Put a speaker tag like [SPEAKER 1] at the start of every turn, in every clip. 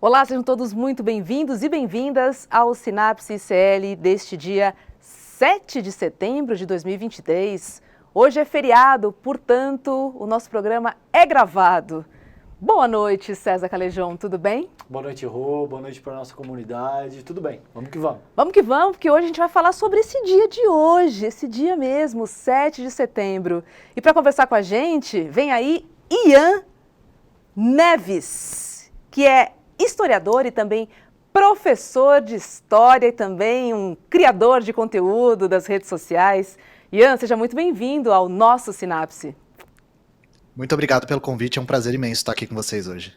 [SPEAKER 1] Olá, sejam todos muito bem-vindos e bem-vindas ao Sinapse ICL deste dia 7 de setembro de 2023. Hoje é feriado, portanto, o nosso programa é gravado. Boa noite, César Calejão, tudo bem?
[SPEAKER 2] Boa noite, Rô, boa noite para a nossa comunidade, tudo bem, vamos que vamos.
[SPEAKER 1] Vamos que vamos, porque hoje a gente vai falar sobre esse dia de hoje, esse dia mesmo, 7 de setembro. E para conversar com a gente, vem aí Ian Neves, que é historiador e também professor de história e também um criador de conteúdo das redes sociais. Ian, seja muito bem-vindo ao nosso Sinapse.
[SPEAKER 3] Muito obrigado pelo convite, é um prazer imenso estar aqui com vocês hoje.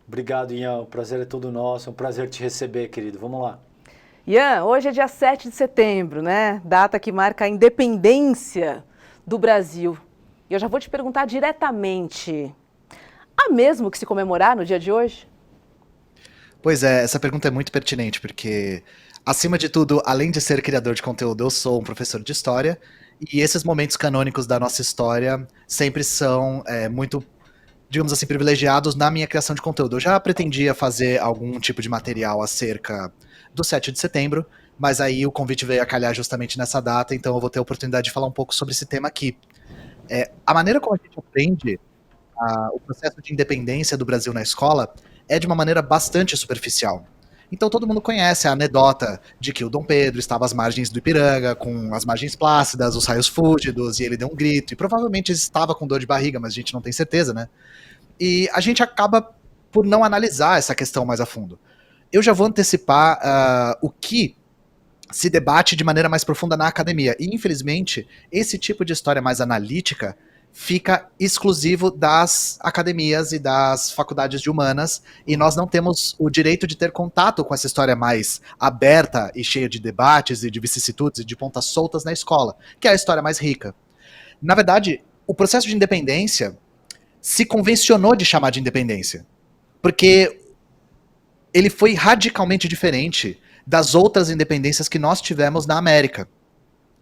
[SPEAKER 2] Obrigado, Ian, o prazer é todo nosso, é um prazer te receber, querido, vamos lá.
[SPEAKER 1] Ian, hoje é dia 7 de setembro, né? Data que marca a independência do Brasil. E eu já vou te perguntar diretamente, há mesmo que se comemorar no dia de hoje?
[SPEAKER 3] Pois é, essa pergunta é muito pertinente, porque, acima de tudo, além de ser criador de conteúdo, eu sou um professor de história, e esses momentos canônicos da nossa história sempre são muito, digamos assim, privilegiados na minha criação de conteúdo. Eu já pretendia fazer algum tipo de material acerca do 7 de setembro, mas aí o convite veio a calhar justamente nessa data, então eu vou ter a oportunidade de falar um pouco sobre esse tema aqui. A maneira como a gente aprende o processo de independência do Brasil na escola é de uma maneira bastante superficial. Então todo mundo conhece a anedota de que o Dom Pedro estava às margens do Ipiranga, com as margens plácidas, os raios fúlgidos, e ele deu um grito, e provavelmente estava com dor de barriga, mas a gente não tem certeza, né? E a gente acaba por não analisar essa questão mais a fundo. Eu já vou antecipar o que se debate de maneira mais profunda na academia, e infelizmente esse tipo de história mais analítica fica exclusivo das academias e das faculdades de humanas, e nós não temos o direito de ter contato com essa história mais aberta e cheia de debates e de vicissitudes e de pontas soltas na escola, que é a história mais rica. Na verdade, o processo de independência se convencionou de chamar de independência, porque ele foi radicalmente diferente das outras independências que nós tivemos na América.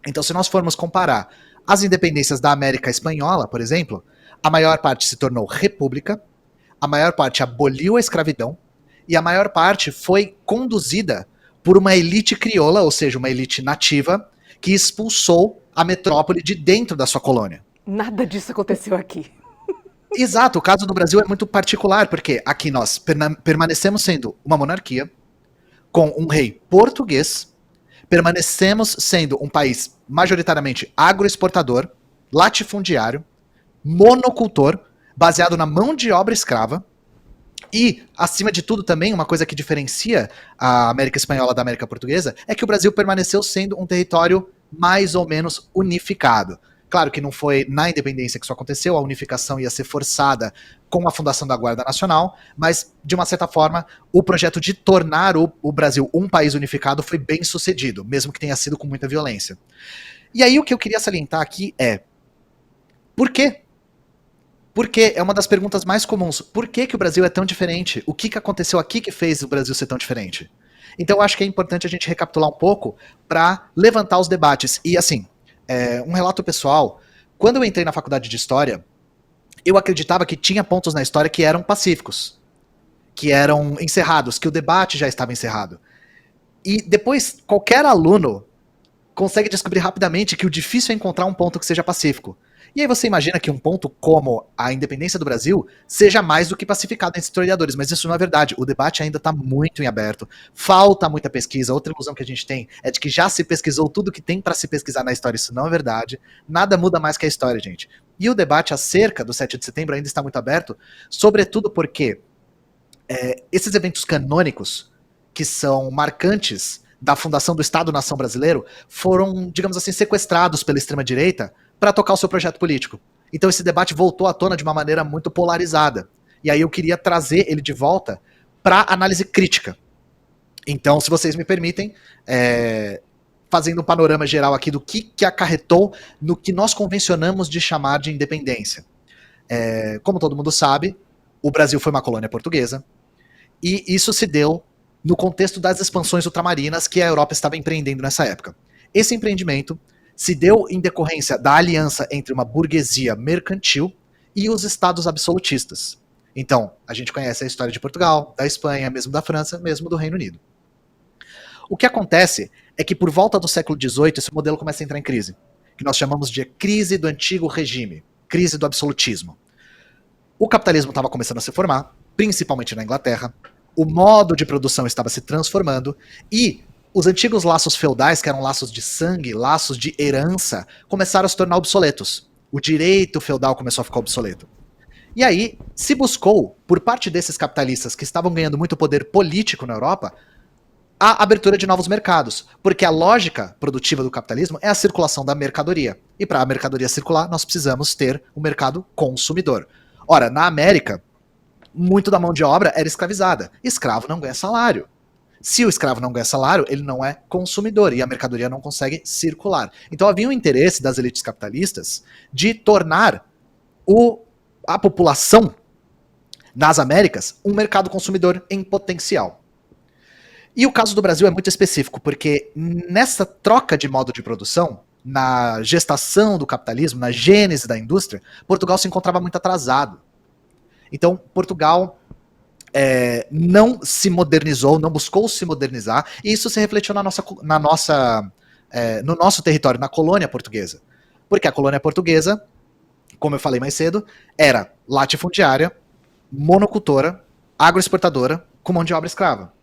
[SPEAKER 3] Então, se nós formos comparar as independências da América Espanhola, por exemplo, a maior parte se tornou república, a maior parte aboliu a escravidão, e a maior parte foi conduzida por uma elite crioula, ou seja, uma elite nativa, que expulsou a metrópole de dentro da sua colônia.
[SPEAKER 1] Nada disso aconteceu aqui.
[SPEAKER 3] Exato, o caso do Brasil é muito particular, porque aqui nós permanecemos sendo uma monarquia, com um rei português, permanecemos sendo um país majoritariamente agroexportador, latifundiário, monocultor, baseado na mão de obra escrava, e, acima de tudo, também, uma coisa que diferencia a América Espanhola da América Portuguesa é que o Brasil permaneceu sendo um território mais ou menos unificado. Claro que não foi na independência que isso aconteceu, a unificação ia ser forçada com a fundação da Guarda Nacional, mas, de uma certa forma, o projeto de tornar o Brasil um país unificado foi bem sucedido, mesmo que tenha sido com muita violência. E aí o que eu queria salientar aqui é, por quê? Porque é uma das perguntas mais comuns. Por que o Brasil é tão diferente? O que aconteceu aqui que fez o Brasil ser tão diferente? Então eu acho que é importante a gente recapitular um pouco para levantar os debates. E assim, um relato pessoal, quando eu entrei na faculdade de História, eu acreditava que tinha pontos na história que eram pacíficos, que eram encerrados, que o debate já estava encerrado. E depois, qualquer aluno consegue descobrir rapidamente que o difícil é encontrar um ponto que seja pacífico. E aí você imagina que um ponto como a independência do Brasil seja mais do que pacificado entre historiadores, mas isso não é verdade. O debate ainda está muito em aberto, falta muita pesquisa. Outra ilusão que a gente tem é de que já se pesquisou tudo que tem para se pesquisar na história. Isso não é verdade. Nada muda mais que a história, gente. E o debate acerca do 7 de setembro ainda está muito aberto, sobretudo porque esses eventos canônicos, que são marcantes da fundação do Estado-nação brasileiro, foram, digamos assim, sequestrados pela extrema-direita para tocar o seu projeto político. Então esse debate voltou à tona de uma maneira muito polarizada. E aí eu queria trazer ele de volta para análise crítica. Então, se vocês me permitem, fazendo um panorama geral aqui do que acarretou no que nós convencionamos de chamar de independência. Como todo mundo sabe, o Brasil foi uma colônia portuguesa, e isso se deu no contexto das expansões ultramarinas que a Europa estava empreendendo nessa época. Esse empreendimento se deu em decorrência da aliança entre uma burguesia mercantil e os estados absolutistas. Então, a gente conhece a história de Portugal, da Espanha, mesmo da França, mesmo do Reino Unido. O que acontece é que por volta do século XVIII, esse modelo começa a entrar em crise, que nós chamamos de crise do antigo regime, crise do absolutismo. O capitalismo estava começando a se formar, principalmente na Inglaterra, o modo de produção estava se transformando e os antigos laços feudais, que eram laços de sangue, laços de herança, começaram a se tornar obsoletos. O direito feudal começou a ficar obsoleto. E aí se buscou, por parte desses capitalistas que estavam ganhando muito poder político na Europa, a abertura de novos mercados, porque a lógica produtiva do capitalismo é a circulação da mercadoria. E para a mercadoria circular, nós precisamos ter um mercado consumidor. Ora, na América, muito da mão de obra era escravizada. Escravo não ganha salário. Se o escravo não ganha salário, ele não é consumidor e a mercadoria não consegue circular. Então havia um interesse das elites capitalistas de tornar a população nas Américas um mercado consumidor em potencial. E o caso do Brasil é muito específico, porque nessa troca de modo de produção, na gestação do capitalismo, na gênese da indústria, Portugal se encontrava muito atrasado. Então, Portugal não se modernizou, não buscou se modernizar, e isso se refletiu no nosso território, na colônia portuguesa. Porque a colônia portuguesa, como eu falei mais cedo, era latifundiária, monocultora, agroexportadora, com mão de obra escrava.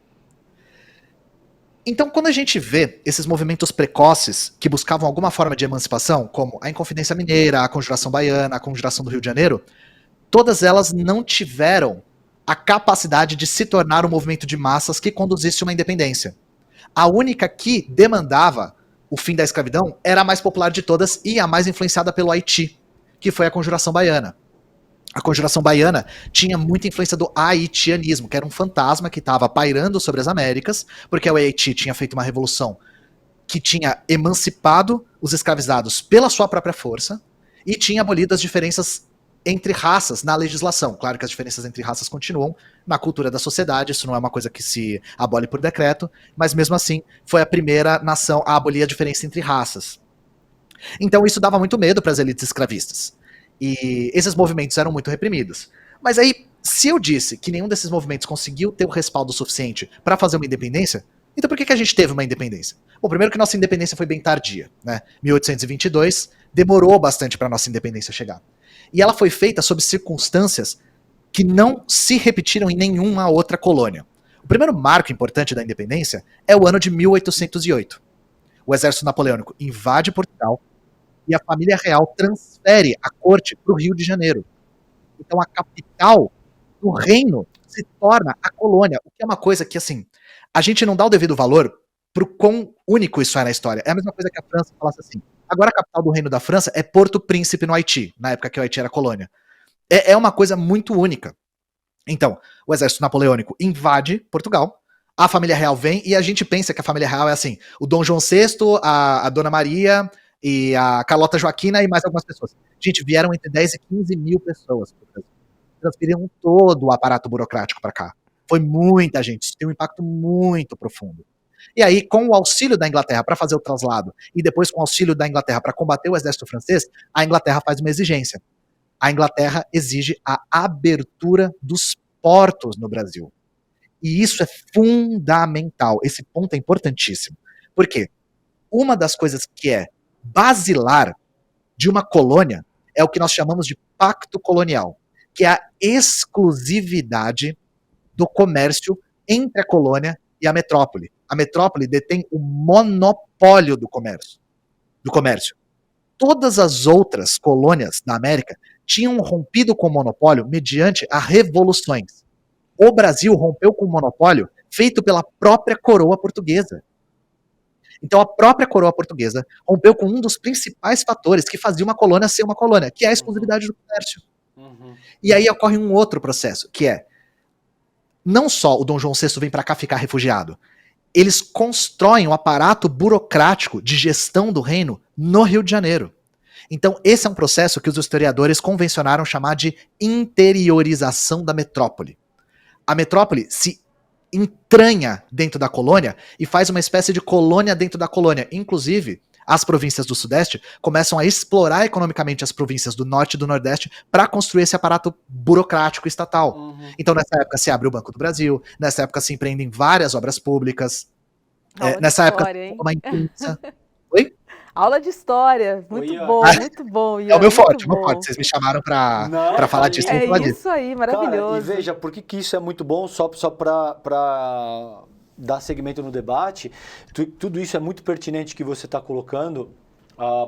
[SPEAKER 3] Então, quando a gente vê esses movimentos precoces que buscavam alguma forma de emancipação, como a Inconfidência Mineira, a Conjuração Baiana, a Conjuração do Rio de Janeiro, todas elas não tiveram a capacidade de se tornar um movimento de massas que conduzisse uma independência. A única que demandava o fim da escravidão era a mais popular de todas e a mais influenciada pelo Haiti, que foi a Conjuração Baiana. A Conjuração Baiana tinha muita influência do haitianismo, que era um fantasma que estava pairando sobre as Américas, porque o Haiti tinha feito uma revolução que tinha emancipado os escravizados pela sua própria força e tinha abolido as diferenças entre raças na legislação. Claro que as diferenças entre raças continuam na cultura da sociedade, isso não é uma coisa que se abole por decreto, mas mesmo assim foi a primeira nação a abolir a diferença entre raças. Então isso dava muito medo para as elites escravistas. E esses movimentos eram muito reprimidos. Mas aí, se eu disse que nenhum desses movimentos conseguiu ter o respaldo suficiente para fazer uma independência, então por que a gente teve uma independência? Bom, primeiro que nossa independência foi bem tardia, né? 1822 demorou bastante para nossa independência chegar. E ela foi feita sob circunstâncias que não se repetiram em nenhuma outra colônia. O primeiro marco importante da independência é o ano de 1808. O exército napoleônico invade Portugal e a família real transfere a corte para o Rio de Janeiro. Então a capital do reino se torna a colônia, o que é uma coisa que, assim, a gente não dá o devido valor pro quão único isso é na história. É a mesma coisa que a França falasse assim, agora a capital do reino da França é Porto Príncipe no Haiti, na época que o Haiti era colônia. É uma coisa muito única. Então, o exército napoleônico invade Portugal, a família real vem, e a gente pensa que a família real é assim, o Dom João VI, a Dona Maria e a Carlota Joaquina e mais algumas pessoas. Gente, vieram entre 10 e 15 mil pessoas. Transferiram todo o aparato burocrático para cá. Foi muita gente, isso tem um impacto muito profundo. E aí, com o auxílio da Inglaterra para fazer o traslado, e depois com o auxílio da Inglaterra para combater o exército francês, a Inglaterra faz uma exigência. A Inglaterra exige a abertura dos portos no Brasil. E isso é fundamental, esse ponto é importantíssimo. Por quê? Uma das coisas que é basilar de uma colônia é o que nós chamamos de pacto colonial, que é a exclusividade do comércio entre a colônia e a metrópole. A metrópole detém o monopólio do comércio. Todas as outras colônias da América tinham rompido com o monopólio mediante a revoluções. O Brasil rompeu com o monopólio feito pela própria coroa portuguesa. Então a própria coroa portuguesa rompeu com um dos principais fatores que fazia uma colônia ser uma colônia, que é a exclusividade do comércio. E aí ocorre um outro processo, que é, não só o Dom João VI vem para cá ficar refugiado, eles constroem um aparato burocrático de gestão do reino no Rio de Janeiro. Então esse é um processo que os historiadores convencionaram chamar de interiorização da metrópole. A metrópole se entranha dentro da colônia e faz uma espécie de colônia dentro da colônia. Inclusive, as províncias do Sudeste começam a explorar economicamente as províncias do Norte e do Nordeste para construir esse aparato burocrático estatal. Então, nessa época, se abre o Banco do Brasil, nessa época se empreendem várias obras públicas, nessa época, uma imprensa... Oi?
[SPEAKER 1] Aula de história, muito bom, muito bom. Ian,
[SPEAKER 3] é o meu forte, vocês me chamaram para falar disso.
[SPEAKER 1] É isso aí, maravilhoso.
[SPEAKER 2] Cara, e veja, por que isso é muito bom, só para dar segmento no debate, tudo isso é muito pertinente que você está colocando.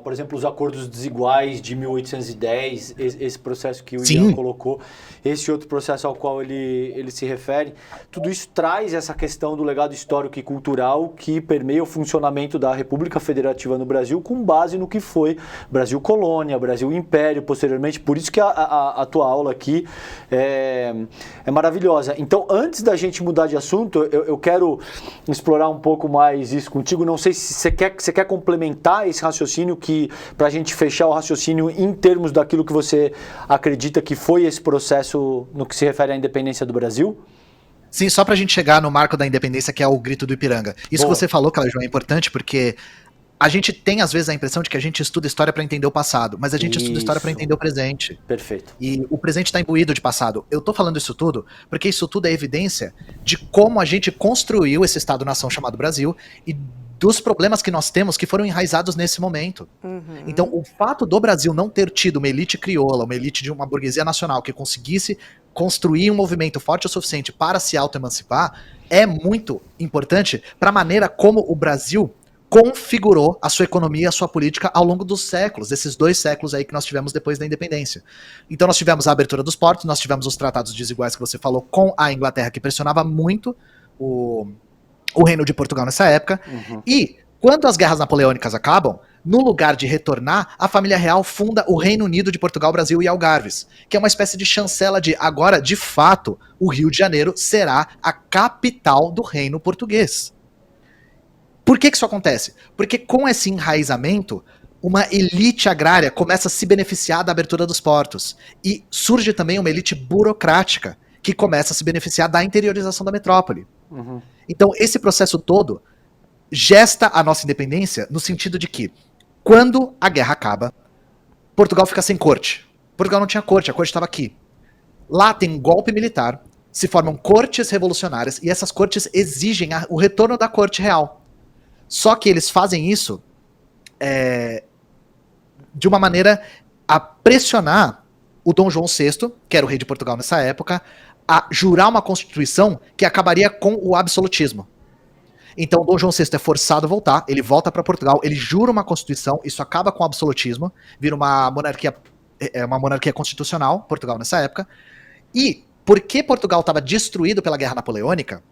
[SPEAKER 2] Por exemplo, os acordos desiguais de 1810, esse processo que o Ian colocou, esse outro processo ao qual ele se refere, tudo isso traz essa questão do legado histórico e cultural que permeia o funcionamento da República Federativa no Brasil, com base no que foi Brasil Colônia, Brasil Império, posteriormente. Por isso que a tua aula aqui é maravilhosa. Então, antes da gente mudar de assunto, eu quero explorar um pouco mais isso contigo. Não sei se você quer complementar esse raciocínio, para a gente fechar o raciocínio em termos daquilo que você acredita que foi esse processo no que se refere à independência do Brasil?
[SPEAKER 3] Sim, só para a gente chegar no marco da independência, que é o grito do Ipiranga. Isso que você falou, Cláudio, é importante porque a gente tem, às vezes, a impressão de que a gente estuda história para entender o passado, mas a gente estuda história para entender o presente.
[SPEAKER 2] Perfeito.
[SPEAKER 3] E o presente está imbuído de passado. Eu tô falando isso tudo porque isso tudo é evidência de como a gente construiu esse Estado-nação chamado Brasil e dos problemas que nós temos que foram enraizados nesse momento. Então, o fato do Brasil não ter tido uma elite crioula, uma elite de uma burguesia nacional que conseguisse construir um movimento forte o suficiente para se auto-emancipar é muito importante para a maneira como o Brasil configurou a sua economia, a sua política ao longo dos séculos, esses 2 séculos aí que nós tivemos depois da independência. Então nós tivemos a abertura dos portos, nós tivemos os tratados desiguais que você falou com a Inglaterra, que pressionava muito o Reino de Portugal nessa época, e quando as guerras napoleônicas acabam, no lugar de retornar, a família real funda o Reino Unido de Portugal, Brasil e Algarves, que é uma espécie de chancela de, agora, de fato, o Rio de Janeiro será a capital do reino português. Por que isso acontece? Porque com esse enraizamento, uma elite agrária começa a se beneficiar da abertura dos portos, e surge também uma elite burocrática, que começa a se beneficiar da interiorização da metrópole. Então, esse processo todo gesta a nossa independência no sentido de que, quando a guerra acaba, Portugal fica sem corte. Portugal não tinha corte, a corte estava aqui. Lá tem um golpe militar, se formam cortes revolucionárias, e essas cortes exigem o retorno da corte real. Só que eles fazem isso de uma maneira a pressionar o Dom João VI, que era o rei de Portugal nessa época, a jurar uma constituição que acabaria com o absolutismo. Então, Dom João VI é forçado a voltar, ele volta para Portugal, ele jura uma constituição, isso acaba com o absolutismo, vira uma monarquia constitucional, Portugal nessa época. E, porque Portugal estava destruído pela Guerra Napoleônica,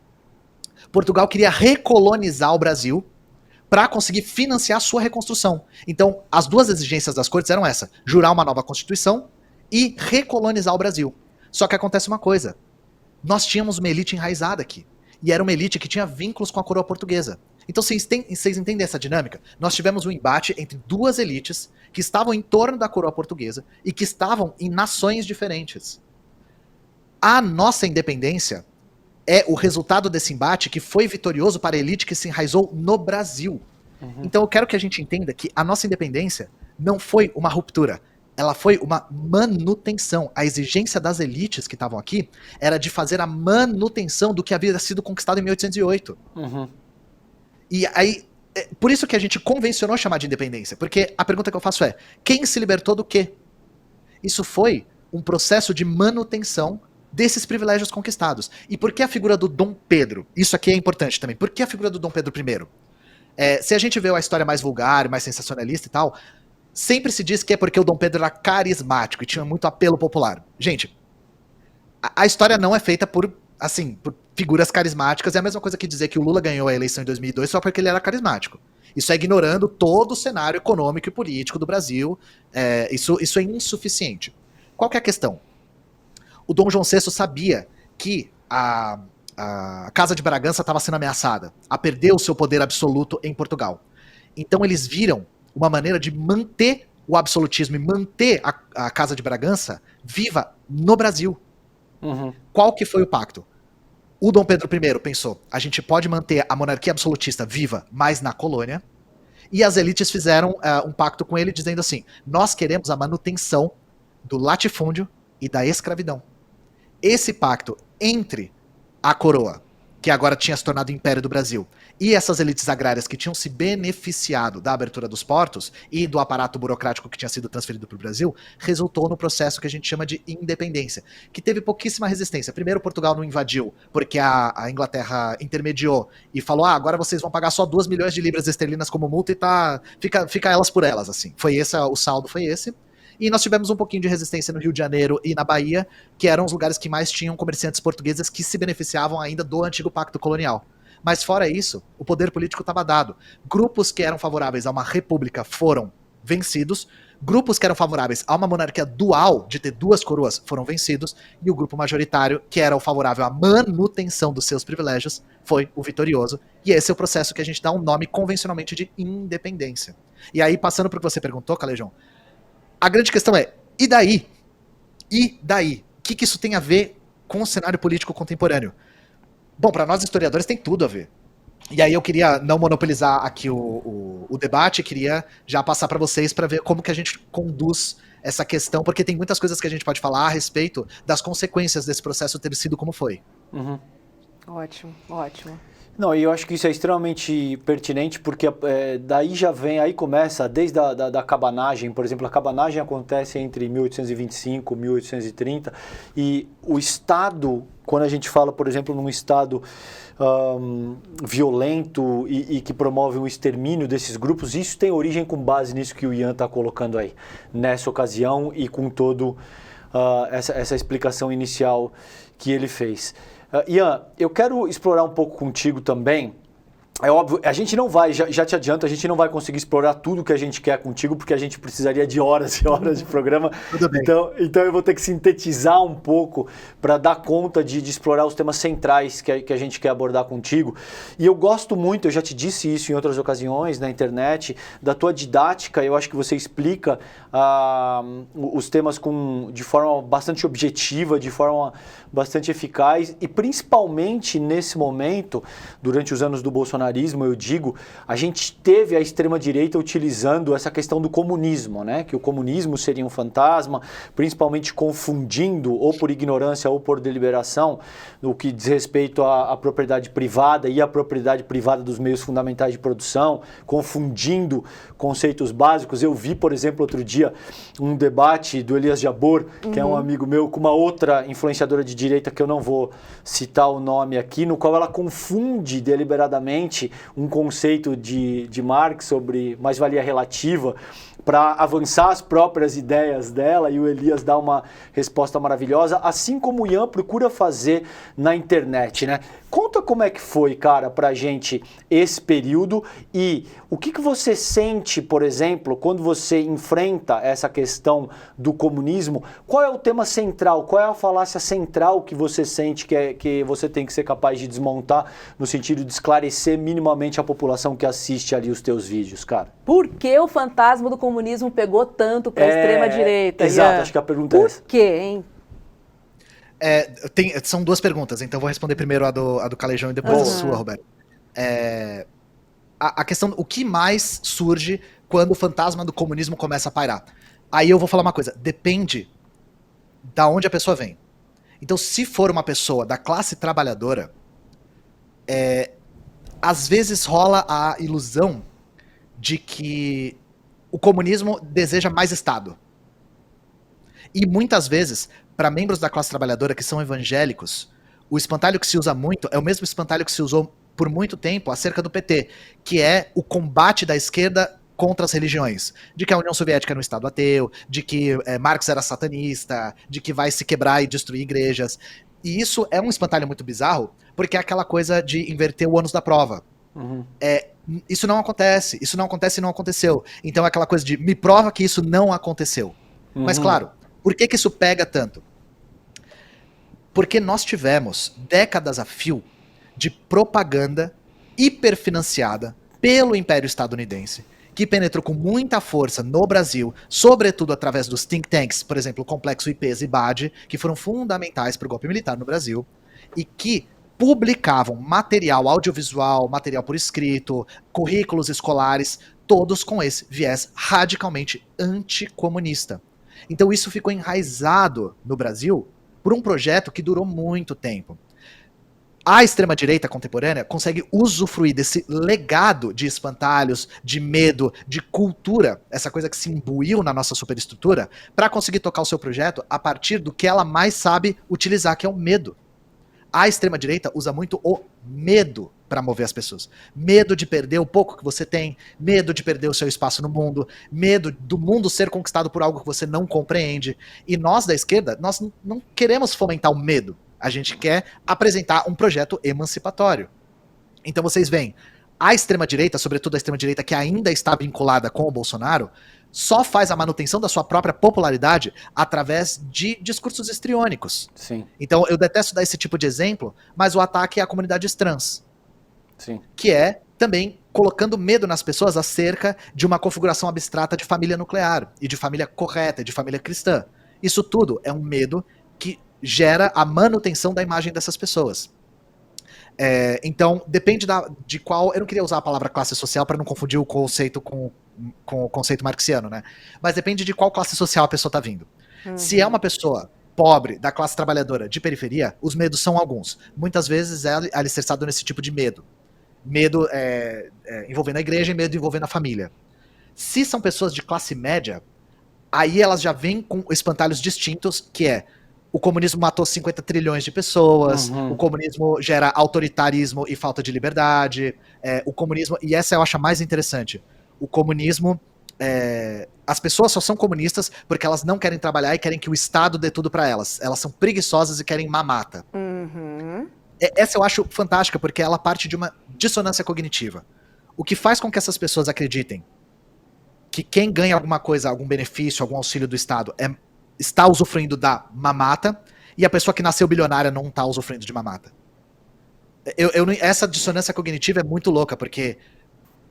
[SPEAKER 3] Portugal queria recolonizar o Brasil para conseguir financiar a sua reconstrução. Então, as 2 exigências das cortes eram essa, jurar uma nova constituição e recolonizar o Brasil. Só que acontece uma coisa, nós tínhamos uma elite enraizada aqui, e era uma elite que tinha vínculos com a coroa portuguesa. Então vocês entendem essa dinâmica? Nós tivemos um embate entre 2 elites que estavam em torno da coroa portuguesa e que estavam em nações diferentes. A nossa independência é o resultado desse embate que foi vitorioso para a elite que se enraizou no Brasil. Então eu quero que a gente entenda que a nossa independência não foi uma ruptura, ela foi uma manutenção. A exigência das elites que estavam aqui era de fazer a manutenção do que havia sido conquistado em 1808. E aí, por isso que a gente convencionou chamar de independência, porque a pergunta que eu faço é, quem se libertou do quê? Isso foi um processo de manutenção desses privilégios conquistados. E por que a figura do Dom Pedro? Isso aqui é importante também. Por que a figura do Dom Pedro I? Se a gente vê a história mais vulgar, mais sensacionalista e tal, sempre se diz que é porque o Dom Pedro era carismático e tinha muito apelo popular. Gente, a história não é feita por figuras carismáticas. É a mesma coisa que dizer que o Lula ganhou a eleição em 2002 só porque ele era carismático. Isso é ignorando todo o cenário econômico e político do Brasil. Isso é insuficiente. Qual que é a questão? O Dom João VI sabia que a Casa de Bragança estava sendo ameaçada a perder o seu poder absoluto em Portugal. Então eles viram uma maneira de manter o absolutismo e manter a Casa de Bragança viva no Brasil. Qual que foi o pacto? O Dom Pedro I pensou, a gente pode manter a monarquia absolutista viva, mas na colônia, E as elites fizeram um pacto com ele dizendo assim, nós queremos a manutenção do latifúndio e da escravidão. Esse pacto entre a coroa, que agora tinha se tornado Império do Brasil, e essas elites agrárias que tinham se beneficiado da abertura dos portos e do aparato burocrático que tinha sido transferido para o Brasil, resultou no processo que a gente chama de independência, que teve pouquíssima resistência. Primeiro, Portugal não invadiu, porque a Inglaterra intermediou e falou, agora vocês vão pagar só 2 milhões de libras esterlinas como multa e fica elas por elas, assim. O saldo foi esse. E nós tivemos um pouquinho de resistência no Rio de Janeiro e na Bahia, que eram os lugares que mais tinham comerciantes portugueses que se beneficiavam ainda do antigo pacto colonial. Mas fora isso, o poder político estava dado. Grupos que eram favoráveis a uma república foram vencidos, grupos que eram favoráveis a uma monarquia dual, de ter 2 coroas, foram vencidos, e o grupo majoritário, que era o favorável à manutenção dos seus privilégios, foi o vitorioso. E esse é o processo que a gente dá um nome convencionalmente de independência. E aí, passando para o que você perguntou, Calejão, a grande questão é, e daí? E daí? O que isso tem a ver com o cenário político contemporâneo? Bom, para nós historiadores tem tudo a ver. E aí eu queria não monopolizar aqui o debate, queria já passar para vocês para ver como que a gente conduz essa questão, porque tem muitas coisas que a gente pode falar a respeito das consequências desse processo ter sido como foi.
[SPEAKER 2] Uhum.
[SPEAKER 1] Ótimo, ótimo.
[SPEAKER 2] Não, e eu acho que isso é extremamente pertinente, porque daí já vem, aí começa desde da cabanagem, por exemplo, a cabanagem acontece entre 1825 e 1830, e o Estado, quando a gente fala, por exemplo, num Estado violento e que promove o extermínio desses grupos, isso tem origem com base nisso que o Ian está colocando aí, nessa ocasião e com todo essa explicação inicial que ele fez. Ian, eu quero explorar um pouco contigo também. É óbvio, a gente não vai, já te adianto, a gente não vai conseguir explorar tudo que a gente quer contigo, porque a gente precisaria de horas e horas de programa.
[SPEAKER 3] Tudo bem.
[SPEAKER 2] Então eu vou ter que sintetizar um pouco para dar conta de explorar os temas centrais que a gente quer abordar contigo. E eu gosto muito, eu já te disse isso em outras ocasiões na internet, da tua didática. Eu acho que você explica os temas de forma bastante objetiva, de forma bastante eficaz, e principalmente nesse momento, durante os anos do bolsonarismo, eu digo, a gente teve a extrema-direita utilizando essa questão do comunismo, né? Que o comunismo seria um fantasma, principalmente confundindo, ou por ignorância ou por deliberação, o que diz respeito à propriedade privada e à propriedade privada dos meios fundamentais de produção, confundindo conceitos básicos. Eu vi, por exemplo, outro dia, um debate do Elias Jabor, que é um amigo meu, com uma outra influenciadora de direita, que eu não vou citar o nome aqui, no qual ela confunde deliberadamente um conceito de Marx sobre mais-valia relativa para avançar as próprias ideias dela, e o Elias dá uma resposta maravilhosa, assim como o Ian procura fazer na internet, né? Conta como é que foi, cara, pra gente esse período, e o que você sente, por exemplo, quando você enfrenta essa questão do comunismo. Qual é o tema central, qual é a falácia central que você sente que você tem que ser capaz de desmontar, no sentido de esclarecer minimamente a população que assiste ali os teus vídeos, cara?
[SPEAKER 1] Por que o fantasma do comunismo pegou tanto para a extrema-direita?
[SPEAKER 2] Exato, acho que a pergunta é essa.
[SPEAKER 1] Por quê, hein?
[SPEAKER 3] São 2 perguntas, então vou responder primeiro a do Calejão e depois a sua, Roberto. A questão, o que mais surge quando o fantasma do comunismo começa a pairar? Aí eu vou falar uma coisa, depende da onde a pessoa vem. Então, se for uma pessoa da classe trabalhadora, às vezes rola a ilusão de que o comunismo deseja mais Estado. E muitas vezes, para membros da classe trabalhadora que são evangélicos, o espantalho que se usa muito é o mesmo espantalho que se usou por muito tempo acerca do PT, que é o combate da esquerda contra as religiões. De que a União Soviética era um Estado ateu, de que Marx era satanista, de que vai se quebrar e destruir igrejas. E isso é um espantalho muito bizarro, porque é aquela coisa de inverter o ônus da prova.
[SPEAKER 2] Uhum.
[SPEAKER 3] Isso não acontece e não aconteceu. Então é aquela coisa de me prova que isso não aconteceu.
[SPEAKER 2] Uhum.
[SPEAKER 3] Mas claro, por que isso pega tanto? Porque nós tivemos décadas a fio de propaganda hiperfinanciada pelo Império Estadunidense, que penetrou com muita força no Brasil, sobretudo através dos think tanks, por exemplo, o Complexo IPES e BAD, que foram fundamentais para o golpe militar no Brasil, e que publicavam material audiovisual, material por escrito, currículos escolares, todos com esse viés radicalmente anticomunista. Então isso ficou enraizado no Brasil por um projeto que durou muito tempo. A extrema-direita contemporânea consegue usufruir desse legado de espantalhos, de medo, de cultura, essa coisa que se imbuiu na nossa superestrutura, para conseguir tocar o seu projeto a partir do que ela mais sabe utilizar, que é o medo. A extrema-direita usa muito o medo para mover as pessoas. Medo de perder o pouco que você tem, medo de perder o seu espaço no mundo, medo do mundo ser conquistado por algo que você não compreende. E nós da esquerda, nós não queremos fomentar o medo. A gente quer apresentar um projeto emancipatório. Então vocês veem, a extrema-direita, sobretudo a extrema-direita que ainda está vinculada com o Bolsonaro, só faz a manutenção da sua própria popularidade através de discursos histriônicos.
[SPEAKER 2] Sim.
[SPEAKER 3] Então eu detesto dar esse tipo de exemplo, mas o ataque é a comunidade trans.
[SPEAKER 2] Sim.
[SPEAKER 3] Que é também colocando medo nas pessoas acerca de uma configuração abstrata de família nuclear, e de família correta, e de família cristã. Isso tudo é um medo que gera a manutenção da imagem dessas pessoas. Então, depende de qual... Eu não queria usar a palavra classe social para não confundir o conceito com o conceito marxiano, né? Mas depende de qual classe social a pessoa está vindo. Se é uma pessoa pobre, da classe trabalhadora, de periferia, os medos são alguns. Muitas vezes é alicerçado nesse tipo de medo. Medo envolvendo a igreja e medo envolvendo a família. Se são pessoas de classe média, aí elas já vêm com espantalhos distintos, que é: o comunismo matou 50 trilhões de pessoas, o comunismo gera autoritarismo e falta de liberdade, o comunismo, e essa eu acho a mais interessante, o comunismo, as pessoas só são comunistas porque elas não querem trabalhar e querem que o Estado dê tudo pra elas. Elas são preguiçosas e querem mamata. Essa eu acho fantástica porque ela parte de uma dissonância cognitiva. O que faz com que essas pessoas acreditem que quem ganha alguma coisa, algum benefício, algum auxílio do Estado está usufruindo da mamata, e a pessoa que nasceu bilionária não está usufruindo de mamata. Essa dissonância cognitiva é muito louca, porque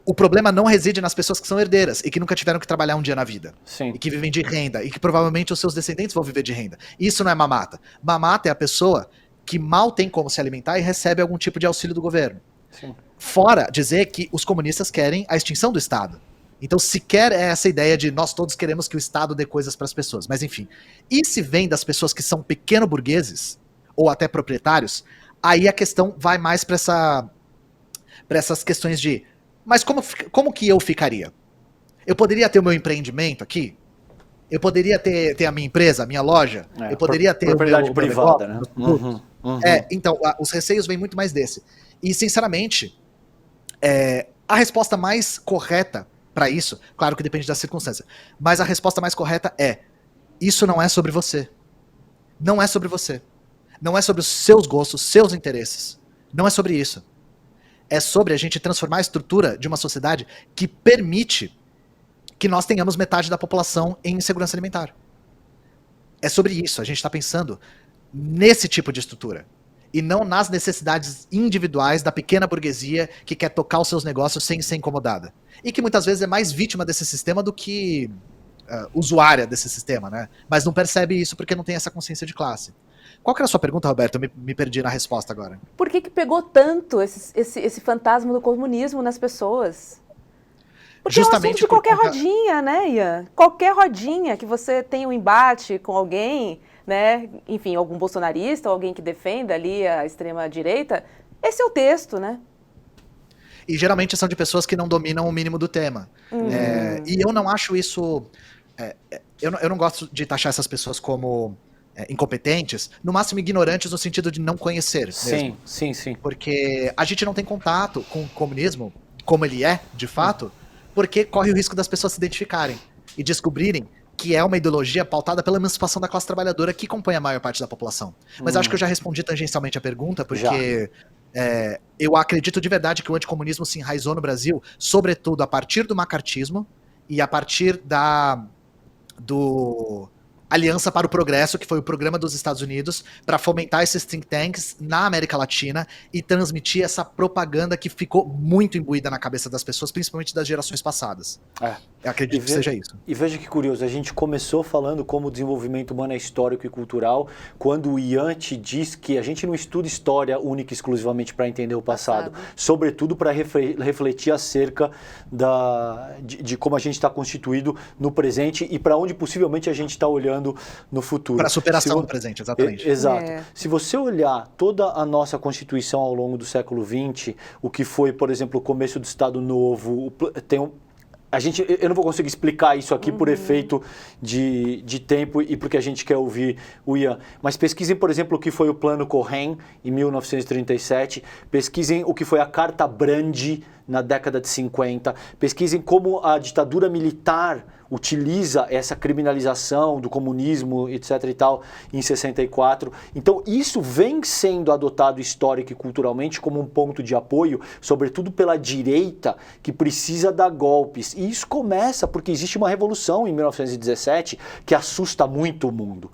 [SPEAKER 3] o problema não reside nas pessoas que são herdeiras e que nunca tiveram que trabalhar um dia na vida.
[SPEAKER 2] Sim.
[SPEAKER 3] E que vivem de renda, e que provavelmente os seus descendentes vão viver de renda. Isso não é mamata. Mamata é a pessoa que mal tem como se alimentar e recebe algum tipo de auxílio do governo.
[SPEAKER 2] Sim.
[SPEAKER 3] Fora dizer que os comunistas querem a extinção do Estado. Então, sequer é essa ideia de nós todos queremos que o Estado dê coisas para as pessoas. Mas, enfim. E se vem das pessoas que são pequeno-burgueses, ou até proprietários, aí a questão vai mais para essas questões de: mas como que eu ficaria? Eu poderia ter o meu empreendimento aqui? Eu poderia ter a minha empresa, a minha loja? Eu poderia ter
[SPEAKER 2] propriedade
[SPEAKER 3] o meu
[SPEAKER 2] privada,
[SPEAKER 3] negócio,
[SPEAKER 2] né?
[SPEAKER 3] Então, os receios vêm muito mais desse. E, sinceramente, a resposta mais correta para isso, claro que depende da circunstância, mas a resposta mais correta é: isso não é sobre você. Não é sobre você. Não é sobre os seus gostos, seus interesses. Não é sobre isso. É sobre a gente transformar a estrutura de uma sociedade que permite que nós tenhamos metade da população em insegurança alimentar. É sobre isso. A gente está pensando nesse tipo de estrutura. E não nas necessidades individuais da pequena burguesia que quer tocar os seus negócios sem ser incomodada. E que muitas vezes é mais vítima desse sistema do que usuária desse sistema, né? Mas não percebe isso porque não tem essa consciência de classe. Qual que era a sua pergunta, Roberto? Eu me perdi na resposta agora.
[SPEAKER 1] Por que pegou tanto esse fantasma do comunismo nas pessoas? Porque
[SPEAKER 3] justamente
[SPEAKER 1] é um assunto de qualquer rodinha, né, Ian? Qualquer rodinha que você tenha um embate com alguém, né? Enfim, algum bolsonarista ou alguém que defenda ali a extrema-direita, esse é o texto, né?
[SPEAKER 3] E geralmente são de pessoas que não dominam o mínimo do tema. E eu não acho isso... eu não gosto de taxar essas pessoas como incompetentes, no máximo ignorantes no sentido de não conhecer mesmo.
[SPEAKER 2] Sim.
[SPEAKER 3] Porque a gente não tem contato com o comunismo, como ele é, de fato, porque corre o risco das pessoas se identificarem e descobrirem que é uma ideologia pautada pela emancipação da classe trabalhadora que compõe a maior parte da população. Mas acho que eu já respondi tangencialmente a pergunta, porque eu acredito de verdade que o anticomunismo se enraizou no Brasil, sobretudo a partir do macartismo e a partir Aliança para o Progresso, que foi o programa dos Estados Unidos para fomentar esses think tanks na América Latina e transmitir essa propaganda que ficou muito imbuída na cabeça das pessoas, principalmente das gerações passadas. Eu acredito que seja isso.
[SPEAKER 2] E veja que curioso, a gente começou falando como o desenvolvimento humano é histórico e cultural, quando o Ian te diz que a gente não estuda história única e exclusivamente para entender o passado, sobretudo para refletir acerca de como a gente está constituído no presente e para onde possivelmente a gente está olhando no futuro.
[SPEAKER 3] Para a superação do presente, exatamente.
[SPEAKER 2] Exato. Se você olhar toda a nossa Constituição ao longo do século XX, o que foi, por exemplo, o começo do Estado Novo, eu não vou conseguir explicar isso aqui por efeito de tempo e porque a gente quer ouvir o Ian. Mas pesquisem, por exemplo, o que foi o Plano Cohen em 1937. Pesquisem o que foi a Carta Brandi na década de 50. Pesquisem como a ditadura militar utiliza essa criminalização do comunismo, etc. e tal, em 64. Então, isso vem sendo adotado histórica e culturalmente como um ponto de apoio, sobretudo pela direita, que precisa dar golpes. E isso começa porque existe uma revolução em 1917 que assusta muito o mundo.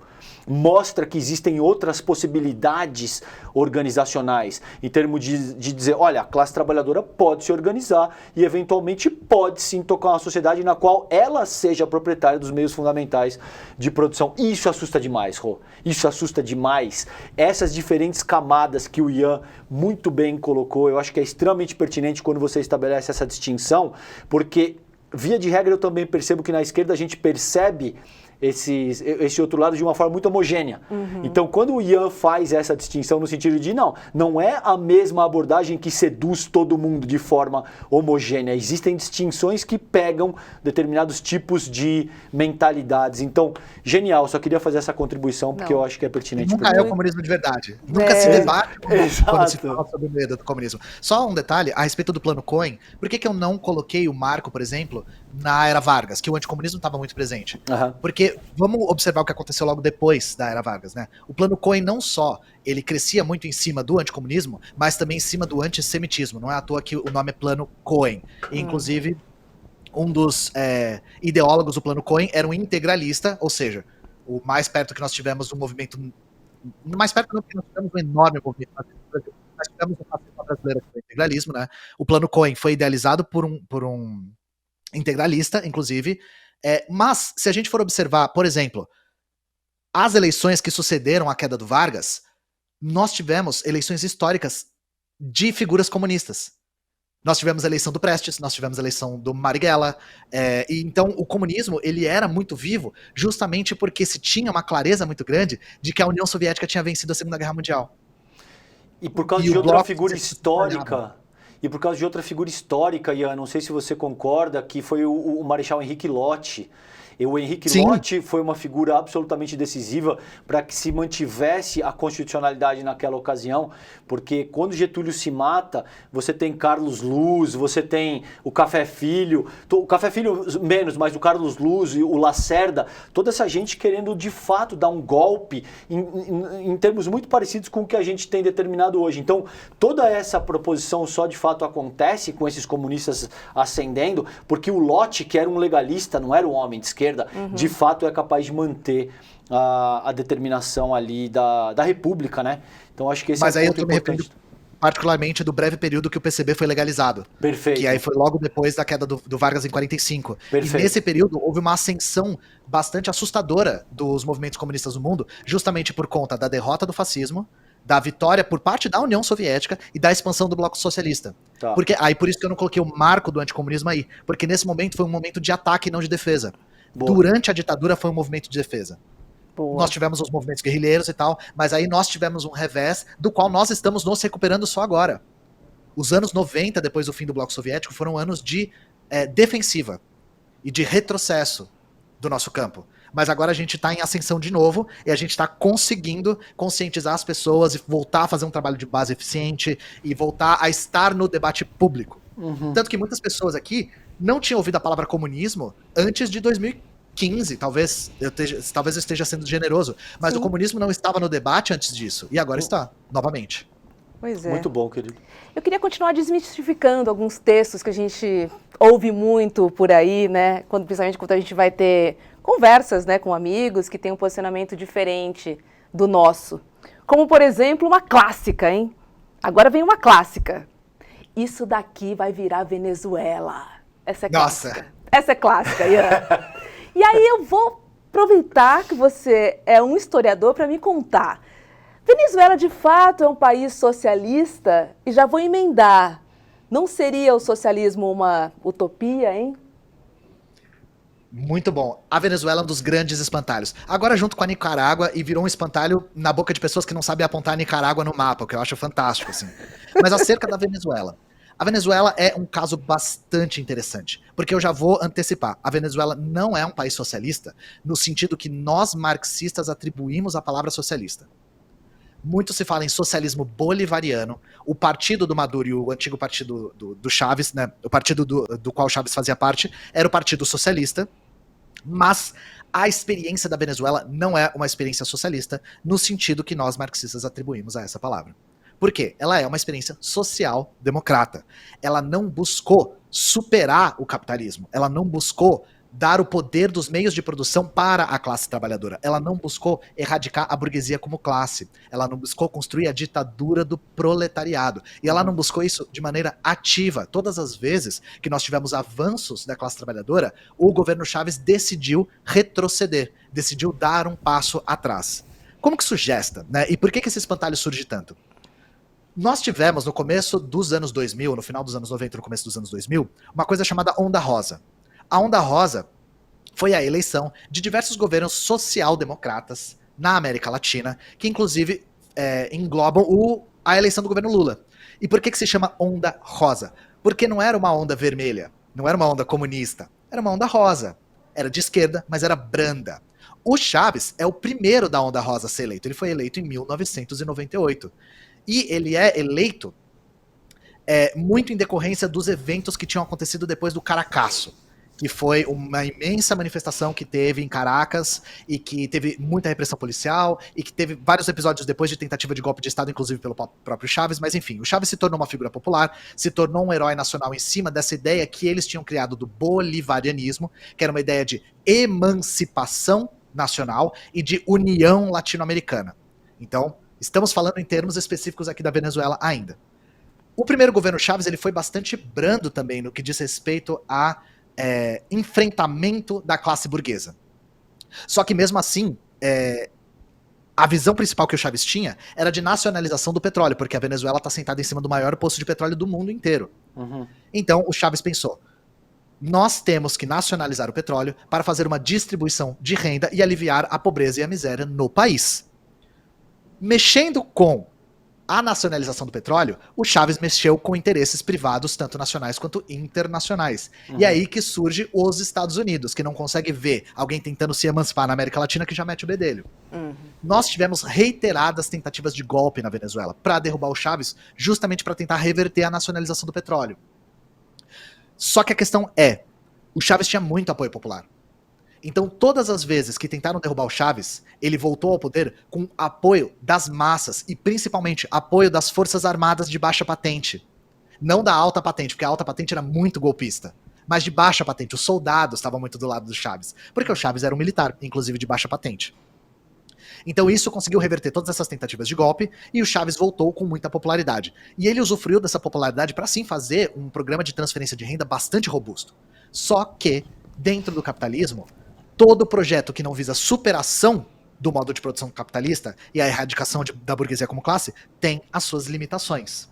[SPEAKER 2] Mostra que existem outras possibilidades organizacionais, em termos de dizer, olha, a classe trabalhadora pode se organizar e eventualmente pode sim tocar uma sociedade na qual ela seja proprietária dos meios fundamentais de produção. Isso assusta demais, Rô. Isso assusta demais. Essas diferentes camadas que o Ian muito bem colocou, eu acho que é extremamente pertinente quando você estabelece essa distinção, porque, via de regra, eu também percebo que na esquerda a gente percebe esse outro lado de uma forma muito homogênea. Então, quando o Ian faz essa distinção no sentido de, não é a mesma abordagem que seduz todo mundo de forma homogênea. Existem distinções que pegam determinados tipos de mentalidades. Então, genial, só queria fazer essa contribuição porque eu acho que é pertinente.
[SPEAKER 3] Nunca é o comunismo de verdade. Nunca se debate quando se fala sobre o medo do comunismo. Só um detalhe a respeito do Plano Cohen. Por que eu não coloquei o marco, por exemplo, na Era Vargas, que o anticomunismo estava muito presente? Porque vamos observar o que aconteceu logo depois da Era Vargas, né? O Plano Cohen não só ele crescia muito em cima do anticomunismo, mas também em cima do antissemitismo. Não é à toa que o nome é Plano Cohen. E, inclusive, um dos ideólogos do Plano Cohen era um integralista, ou seja, o mais perto que nós tivemos do movimento... Mais perto não, porque nós tivemos um enorme movimento nós tivemos o fascismo brasileiro, que foi o integralismo, né? O Plano Cohen foi idealizado por um integralista, inclusive. Mas, se a gente for observar, por exemplo, as eleições que sucederam à queda do Vargas, nós tivemos eleições históricas de figuras comunistas. Nós tivemos a eleição do Prestes, nós tivemos a eleição do Marighella, e então o comunismo ele era muito vivo justamente porque se tinha uma clareza muito grande de que a União Soviética tinha vencido a Segunda Guerra Mundial.
[SPEAKER 2] E por causa de outra figura histórica... E por causa de outra figura histórica, Ian, não sei se você concorda, que foi o Marechal Henrique Lott. O Henrique Lott foi uma figura absolutamente decisiva para que se mantivesse a constitucionalidade naquela ocasião, porque quando Getúlio se mata, você tem Carlos Luz, você tem o Café Filho, o Café Filho menos, mas o Carlos Luz e o Lacerda, toda essa gente querendo de fato dar um golpe em termos muito parecidos com o que a gente tem determinado hoje. Então, toda essa proposição só de fato acontece com esses comunistas ascendendo, porque o Lott, que era um legalista, não era um homem de esquerda, de fato é capaz de manter a determinação ali da República, né? Então acho que esse
[SPEAKER 3] Mas
[SPEAKER 2] é
[SPEAKER 3] aí
[SPEAKER 2] um ponto
[SPEAKER 3] eu tô me
[SPEAKER 2] importante.
[SPEAKER 3] referindo particularmente do breve período que o PCB foi legalizado.
[SPEAKER 2] Perfeito.
[SPEAKER 3] Que aí foi logo depois da queda do Vargas em 45.
[SPEAKER 2] Perfeito.
[SPEAKER 3] E nesse período houve uma ascensão bastante assustadora dos movimentos comunistas no mundo, justamente por conta da derrota do fascismo, da vitória por parte da União Soviética e da expansão do bloco socialista. Porque aí por isso que eu não coloquei o marco do anticomunismo aí, porque nesse momento foi um momento de ataque e não de defesa. Boa. Durante a ditadura foi um movimento de defesa. Boa. Nós tivemos os movimentos guerrilheiros e tal, mas aí nós tivemos um revés do qual nós estamos nos recuperando só agora. Os anos 90, depois do fim do bloco soviético, foram anos de defensiva e de retrocesso do nosso campo. Mas agora a gente está em ascensão de novo e a gente está conseguindo conscientizar as pessoas e voltar a fazer um trabalho de base eficiente e voltar a estar no debate público. Tanto que muitas pessoas aqui não tinham ouvido a palavra comunismo antes de 2015, talvez eu esteja sendo generoso, mas o comunismo não estava no debate antes disso, e agora está, novamente.
[SPEAKER 1] Pois é.
[SPEAKER 2] Muito bom, querido.
[SPEAKER 1] Eu queria continuar desmistificando alguns textos que a gente ouve muito por aí, né? Principalmente quando a gente vai ter conversas, né, com amigos que têm um posicionamento diferente do nosso. Como, por exemplo, uma clássica, hein? Agora vem uma clássica. Isso daqui vai virar Venezuela. Essa é clássica.
[SPEAKER 3] Nossa.
[SPEAKER 1] Essa é clássica, Ian. E aí eu vou aproveitar que você é um historiador para me contar. Venezuela, de fato, é um país socialista? E já vou emendar. Não seria o socialismo uma utopia, hein?
[SPEAKER 3] Muito bom. A Venezuela é um dos grandes espantalhos. Agora junto com a Nicarágua e virou um espantalho na boca de pessoas que não sabem apontar a Nicarágua no mapa, o que eu acho fantástico, assim. Mas acerca da Venezuela. A Venezuela é um caso bastante interessante, porque eu já vou antecipar. A Venezuela não é um país socialista, no sentido que nós marxistas atribuímos a palavra socialista. Muito se fala em socialismo bolivariano. O partido do Maduro e o antigo partido do Chávez, né, o partido do qual o Chávez fazia parte, era o Partido Socialista, mas a experiência da Venezuela não é uma experiência socialista no sentido que nós marxistas atribuímos a essa palavra. Por quê? Ela é uma experiência social-democrata. Ela não buscou superar o capitalismo, ela não buscou dar o poder dos meios de produção para a classe trabalhadora. Ela não buscou erradicar a burguesia como classe. Ela não buscou construir a ditadura do proletariado. E ela não buscou isso de maneira ativa. Todas as vezes que nós tivemos avanços da classe trabalhadora, o governo Chávez decidiu retroceder, decidiu dar um passo atrás. Como que isso gesta, né? E por que esse espantalho surge tanto? Nós tivemos no começo dos anos 2000, no final dos anos 90 e no começo dos anos 2000, uma coisa chamada Onda Rosa. A Onda Rosa foi a eleição de diversos governos social-democratas na América Latina, que inclusive englobam a eleição do governo Lula. E por que se chama Onda Rosa? Porque não era uma onda vermelha, não era uma onda comunista, era uma onda rosa. Era de esquerda, mas era branda. O Chávez é o primeiro da Onda Rosa a ser eleito. Ele foi eleito em 1998. E ele é eleito muito em decorrência dos eventos que tinham acontecido depois do Caracaço, que foi uma imensa manifestação que teve em Caracas e que teve muita repressão policial e que teve vários episódios depois de tentativa de golpe de Estado, inclusive pelo próprio Chávez, mas enfim, o Chávez se tornou uma figura popular, se tornou um herói nacional em cima dessa ideia que eles tinham criado do bolivarianismo, que era uma ideia de emancipação nacional e de união latino-americana. Então, estamos falando em termos específicos aqui da Venezuela ainda. O primeiro governo Chávez ele foi bastante brando também no que diz respeito a enfrentamento da classe burguesa. Só que mesmo assim, a visão principal que o Chávez tinha era de nacionalização do petróleo, porque a Venezuela está sentada em cima do maior poço de petróleo do mundo inteiro. Uhum. Então o Chávez pensou, nós temos que nacionalizar o petróleo para fazer uma distribuição de renda e aliviar a pobreza e a miséria no país. Mexendo com a nacionalização do petróleo, o Chávez mexeu com interesses privados, tanto nacionais quanto internacionais. Uhum. E aí que surge os Estados Unidos, que não consegue ver alguém tentando se emancipar na América Latina que já mete o bedelho. Uhum. Nós tivemos reiteradas tentativas de golpe na Venezuela para derrubar o Chávez, justamente para tentar reverter a nacionalização do petróleo. Só que a questão o Chávez tinha muito apoio popular. Então, todas as vezes que tentaram derrubar o Chávez, ele voltou ao poder com apoio das massas e, principalmente, apoio das forças armadas de baixa patente. Não da alta patente, porque a alta patente era muito golpista, mas de baixa patente. Os soldados estavam muito do lado do Chávez, porque o Chávez era um militar, inclusive de baixa patente. Então isso conseguiu reverter todas essas tentativas de golpe e o Chávez voltou com muita popularidade. E ele usufruiu dessa popularidade para, sim, fazer um programa de transferência de renda bastante robusto. Só que, dentro do capitalismo, todo projeto que não visa superação do modo de produção capitalista e a erradicação da burguesia como classe tem as suas limitações.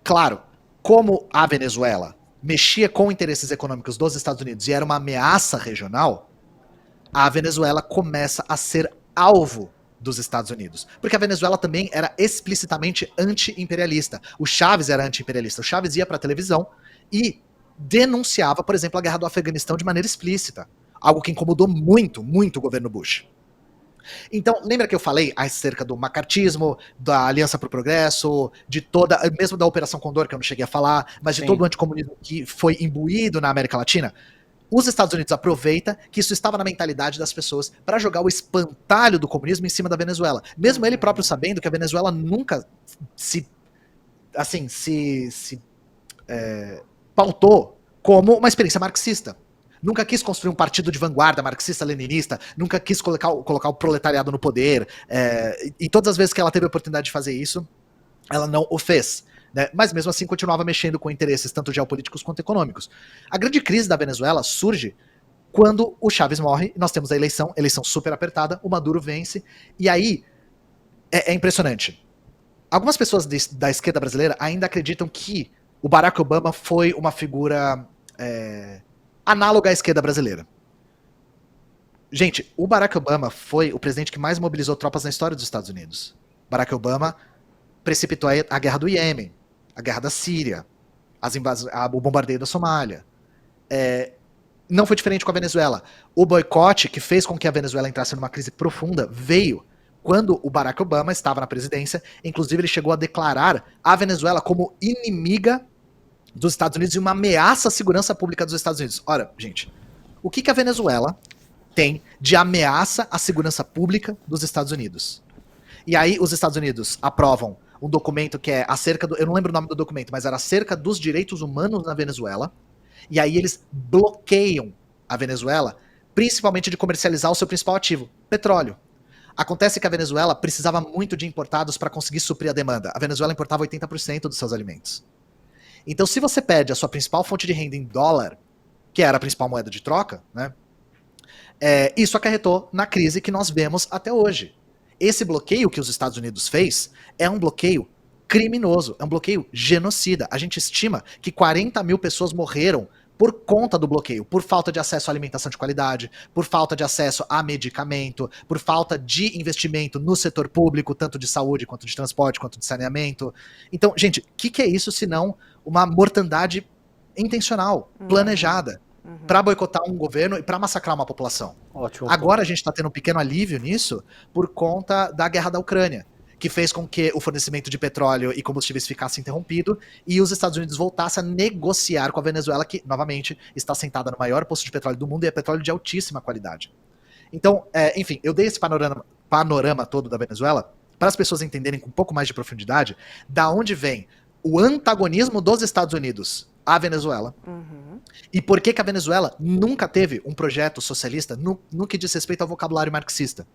[SPEAKER 3] Claro, como a Venezuela mexia com interesses econômicos dos Estados Unidos e era uma ameaça regional, a Venezuela começa a ser alvo dos Estados Unidos. Porque a Venezuela também era explicitamente anti-imperialista. O Chávez era anti-imperialista. O Chávez ia para a televisão e denunciava, por exemplo, a guerra do Afeganistão de maneira explícita. Algo que incomodou muito, muito o governo Bush. Então, lembra que eu falei acerca do macartismo, da Aliança para o Progresso, de toda, mesmo da Operação Condor, que eu não cheguei a falar, mas de todo o anticomunismo que foi imbuído na América Latina? os Estados Unidos aproveita que isso estava na mentalidade das pessoas para jogar o espantalho do comunismo em cima da Venezuela. Mesmo ele próprio sabendo que a Venezuela nunca se pautou como uma experiência marxista. Nunca quis construir um partido de vanguarda marxista-leninista, nunca quis colocar o proletariado no poder, e todas as vezes que ela teve a oportunidade de fazer isso, ela não o fez. Né? Mas mesmo assim continuava mexendo com interesses tanto geopolíticos quanto econômicos. A grande crise da Venezuela surge quando o Chávez morre, nós temos a eleição super apertada, o Maduro vence, e aí é impressionante. Algumas pessoas da esquerda brasileira ainda acreditam que o Barack Obama foi uma figura análoga à esquerda brasileira. Gente, o Barack Obama foi o presidente que mais mobilizou tropas na história dos Estados Unidos. Barack Obama precipitou a guerra do Iêmen, a guerra da Síria, o bombardeio da Somália. Não foi diferente com a Venezuela. O boicote que fez com que a Venezuela entrasse numa crise profunda veio quando o Barack Obama estava na presidência. Inclusive, ele chegou a declarar a Venezuela como inimiga dos Estados Unidos e uma ameaça à segurança pública dos Estados Unidos. Ora, gente, o que a Venezuela tem de ameaça à segurança pública dos Estados Unidos? E aí, os Estados Unidos aprovam um documento que é acerca eu não lembro o nome do documento, mas era acerca dos direitos humanos na Venezuela. E aí eles bloqueiam a Venezuela, principalmente de comercializar o seu principal ativo, petróleo. Acontece que a Venezuela precisava muito de importados para conseguir suprir a demanda. A Venezuela importava 80% dos seus alimentos. Então, se você pede a sua principal fonte de renda em dólar, que era a principal moeda de troca, né, isso acarretou na crise que nós vemos até hoje. Esse bloqueio que os Estados Unidos fez é um bloqueio criminoso, é um bloqueio genocida. A gente estima que 40 mil pessoas morreram por conta do bloqueio, por falta de acesso à alimentação de qualidade, por falta de acesso a medicamento, por falta de investimento no setor público, tanto de saúde, quanto de transporte, quanto de saneamento. Então, gente, o que é isso senão uma mortandade intencional, planejada, para boicotar um governo e para massacrar uma população?
[SPEAKER 2] Ótimo.
[SPEAKER 3] Agora a gente está tendo um pequeno alívio nisso por conta da guerra da Ucrânia, que fez com que o fornecimento de petróleo e combustíveis ficasse interrompido e os Estados Unidos voltassem a negociar com a Venezuela, que, novamente, está sentada no maior poço de petróleo do mundo e é petróleo de altíssima qualidade. Então, enfim, eu dei esse panorama todo da Venezuela para as pessoas entenderem com um pouco mais de profundidade da onde vem o antagonismo dos Estados Unidos à Venezuela e por que a Venezuela nunca teve um projeto socialista no que diz respeito ao vocabulário marxista.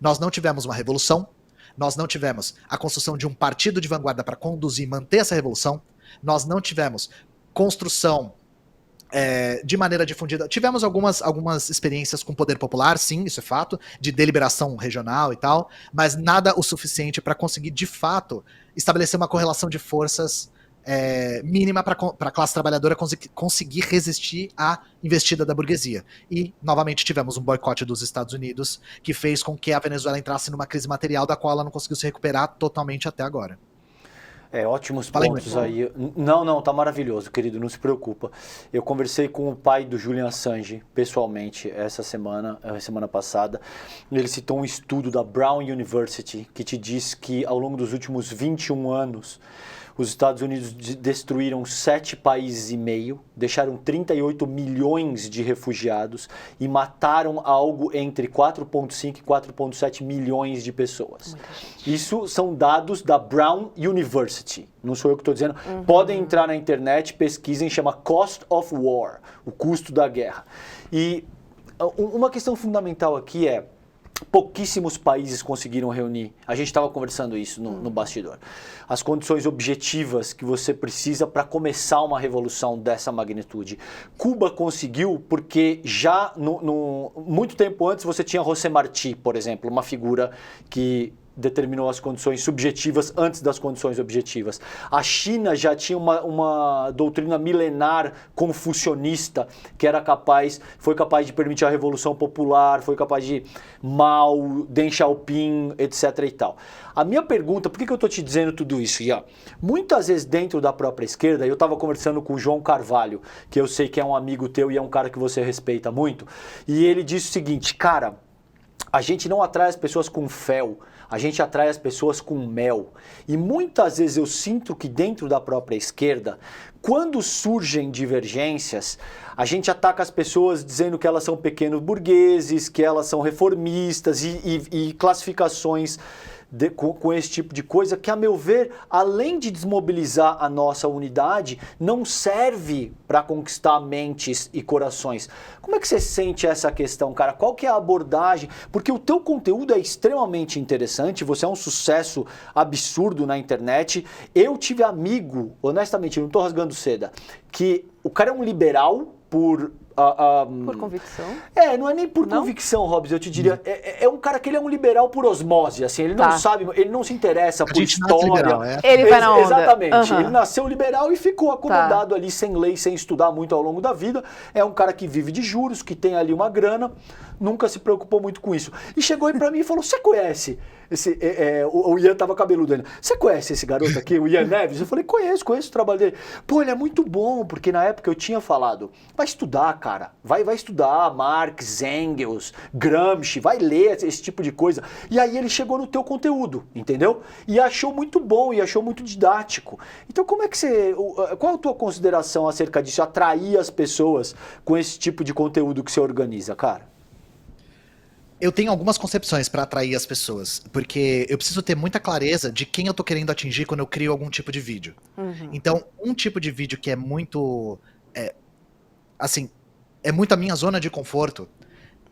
[SPEAKER 3] Nós não tivemos uma revolução, nós não tivemos a construção de um partido de vanguarda para conduzir e manter essa revolução, nós não tivemos construção de maneira difundida. Tivemos algumas experiências com poder popular, sim, isso é fato, de deliberação regional e tal, mas nada o suficiente para conseguir, de fato, estabelecer uma correlação de forças mínima para a classe trabalhadora conseguir resistir à investida da burguesia. E, novamente, tivemos um boicote dos Estados Unidos que fez com que a Venezuela entrasse numa crise material da qual ela não conseguiu se recuperar totalmente até agora.
[SPEAKER 2] Ótimos pontos aí. Não, tá maravilhoso, querido, não se preocupa. Eu conversei com o pai do Julian Assange, pessoalmente, semana passada. Ele citou um estudo da Brown University que te diz que ao longo dos últimos 21 anos, os Estados Unidos destruíram 7 países e meio, deixaram 38 milhões de refugiados e mataram algo entre 4,5 e 4,7 milhões de pessoas. Isso são dados da Brown University, não sou eu que estou dizendo. Podem entrar na internet, pesquisem, chama Cost of War, o custo da guerra. E uma questão fundamental aqui é, pouquíssimos países conseguiram reunir, a gente estava conversando isso no bastidor, as condições objetivas que você precisa para começar uma revolução dessa magnitude. Cuba conseguiu porque já muito tempo antes você tinha José Martí, por exemplo, uma figura que determinou as condições subjetivas antes das condições objetivas. A China já tinha uma doutrina milenar confucionista que foi capaz de permitir a Revolução Popular, foi capaz de Mao, Deng Xiaoping, etc. e tal. A minha pergunta, por que eu estou te dizendo tudo isso, Ian? Muitas vezes dentro da própria esquerda, eu estava conversando com o João Carvalho, que eu sei que é um amigo teu e é um cara que você respeita muito, e ele disse o seguinte, cara, A gente não atrai as pessoas com fel, a gente atrai as pessoas com mel. E muitas vezes eu sinto que dentro da própria esquerda, quando surgem divergências, a gente ataca as pessoas dizendo que elas são pequenos burgueses, que elas são reformistas e classificações com esse tipo de coisa que, a meu ver, além de desmobilizar a nossa unidade, não serve para conquistar mentes e corações. Como é que você sente essa questão, cara? Qual que é a abordagem? Porque o teu conteúdo é extremamente interessante, você é um sucesso absurdo na internet. Eu tive amigo, honestamente, não estou rasgando seda, que o cara é um liberal por
[SPEAKER 1] convicção?
[SPEAKER 2] Não é nem por convicção, Hobbs, eu te diria. É um cara que ele é um liberal por osmose, assim, ele não sabe, ele não se interessa por história.
[SPEAKER 3] Liberal,
[SPEAKER 1] Ele vai na onda.
[SPEAKER 2] Exatamente. Ele nasceu liberal e ficou acomodado ali sem lei, sem estudar muito ao longo da vida. É um cara que vive de juros, que tem ali uma grana, nunca se preocupou muito com isso. E chegou aí pra mim e falou: você conhece o Ian tava cabeludo ainda. Você conhece esse garoto aqui, o Ian Neves? Eu falei: conheço o trabalho dele. Pô, ele é muito bom, porque na época eu tinha falado: vai estudar, cara. Vai estudar Marx, Engels, Gramsci, vai ler esse tipo de coisa. E aí ele chegou no teu conteúdo, entendeu? E achou muito bom, e achou muito didático. Então como é que qual a tua consideração acerca disso? Atrair as pessoas com esse tipo de conteúdo que você organiza, cara?
[SPEAKER 3] Eu tenho algumas concepções para atrair as pessoas, porque eu preciso ter muita clareza de quem eu tô querendo atingir quando eu crio algum tipo de vídeo. Então, um tipo de vídeo que é muito, é muito a minha zona de conforto,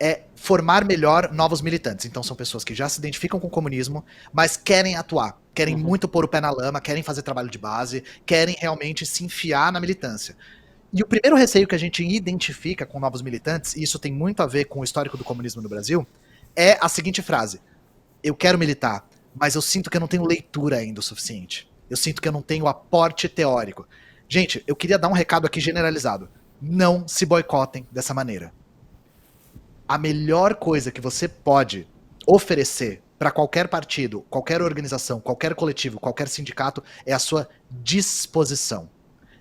[SPEAKER 3] é formar melhor novos militantes. Então, são pessoas que já se identificam com o comunismo, mas querem atuar, querem muito pôr o pé na lama, querem fazer trabalho de base, querem realmente se enfiar na militância. E o primeiro receio que a gente identifica com novos militantes, e isso tem muito a ver com o histórico do comunismo no Brasil, é a seguinte frase: eu quero militar, mas eu sinto que eu não tenho leitura ainda o suficiente. Eu sinto que eu não tenho aporte teórico. Gente, eu queria dar um recado aqui generalizado. Não se boicotem dessa maneira. A melhor coisa que você pode oferecer para qualquer partido, qualquer organização, qualquer coletivo, qualquer sindicato é a sua disposição.